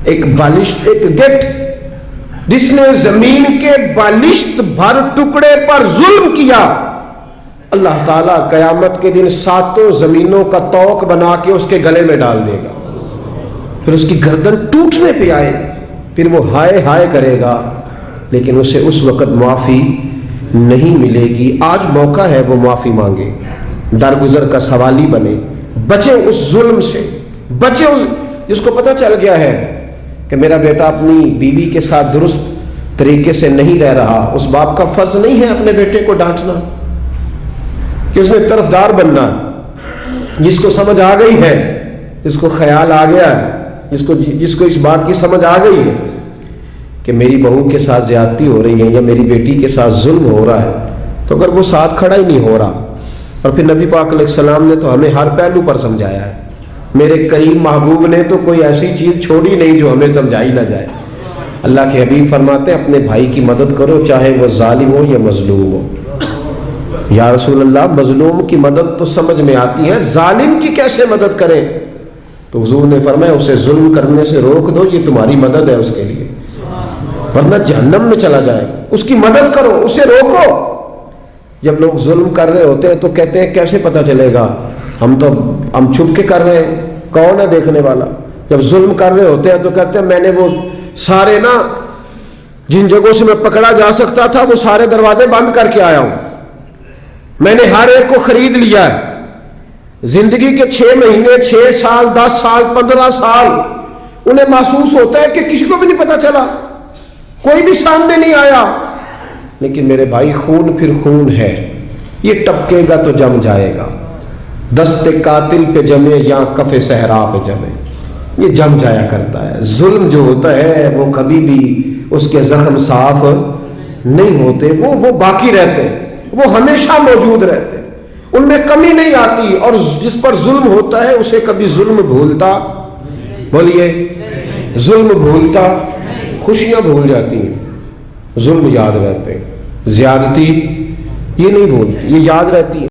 ایک بالشت ایک گٹ، جس نے زمین کے بالشت بھر ٹکڑے پر ظلم کیا، اللہ تعالیٰ قیامت کے دن 7 زمینوں کا توق بنا کے اس کے گلے میں ڈال دے گا، پھر اس کی گردن ٹوٹنے پہ آئے، پھر وہ ہائے ہائے کرے گا، لیکن اسے اس وقت معافی نہیں ملے گی۔ آج موقع ہے وہ معافی مانگے، درگزر کا سوالی بنے، بچے اس ظلم سے، بچے جس کو پتہ چل گیا ہے کہ میرا بیٹا اپنی بیوی کے ساتھ درست طریقے سے نہیں رہ رہا، اس باپ کا فرض نہیں ہے اپنے بیٹے کو ڈانٹنا کہ اس نے طرفدار بننا۔ جس کو سمجھ آ گئی ہے، جس کو خیال آ گیا ہے، جس کو اس بات کی سمجھ آ گئی ہے کہ میری بہو کے ساتھ زیادتی ہو رہی ہے یا میری بیٹی کے ساتھ ظلم ہو رہا ہے، تو اگر وہ ساتھ کھڑا ہی نہیں ہو رہا، اور پھر نبی پاک علیہ السلام نے تو ہمیں ہر پہلو پر سمجھایا ہے، میرے کریم محبوب نے تو کوئی ایسی چیز چھوڑی نہیں جو ہمیں سمجھائی نہ جائے۔ اللہ کے حبیب فرماتے ہیں اپنے بھائی کی مدد کرو چاہے وہ ظالم ہو یا مظلوم ہو۔ یا رسول اللہ مظلوم کی مدد تو سمجھ میں آتی ہے، ظالم کی کیسے مدد کریں؟ تو حضور نے فرمایا اسے ظلم کرنے سے روک دو، یہ تمہاری مدد ہے اس کے لیے، ورنہ جہنم میں چلا جائے گا۔ اس کی مدد کرو، اسے روکو۔ جب لوگ ظلم کر رہے ہوتے ہیں تو کہتے ہیں کیسے پتہ چلے گا، ہم چھپ کے کر رہے ہیں، کون ہے دیکھنے والا؟ جب ظلم کر رہے ہوتے ہیں تو کہتے ہیں میں نے وہ سارے جن جگہوں سے میں پکڑا جا سکتا تھا وہ سارے دروازے بند کر کے آیا ہوں، میں نے ہر ایک کو خرید لیا ہے۔ زندگی کے 6 مہینے، 6 سال، 10 سال، 15 سال انہیں محسوس ہوتا ہے کہ کسی کو بھی نہیں پتا چلا، کوئی بھی سامنے نہیں آیا، لیکن میرے بھائی خون پھر خون ہے، یہ ٹپکے گا تو جم جائے گا، دست قاتل پہ جمے یا کف صحرا پہ جمے، یہ جم جایا کرتا ہے۔ ظلم جو ہوتا ہے وہ کبھی بھی اس کے زخم صاف نہیں ہوتے، وہ باقی رہتے ہیں، وہ ہمیشہ موجود رہتے ہیں، ان میں کمی نہیں آتی، اور جس پر ظلم ہوتا ہے اسے کبھی ظلم بھولتا، بولیے ظلم بھولتا، خوشیاں بھول جاتی ہیں، ظلم یاد رہتے ہیں، زیادتی یہ نہیں بھولتی، یہ یاد رہتی ہے۔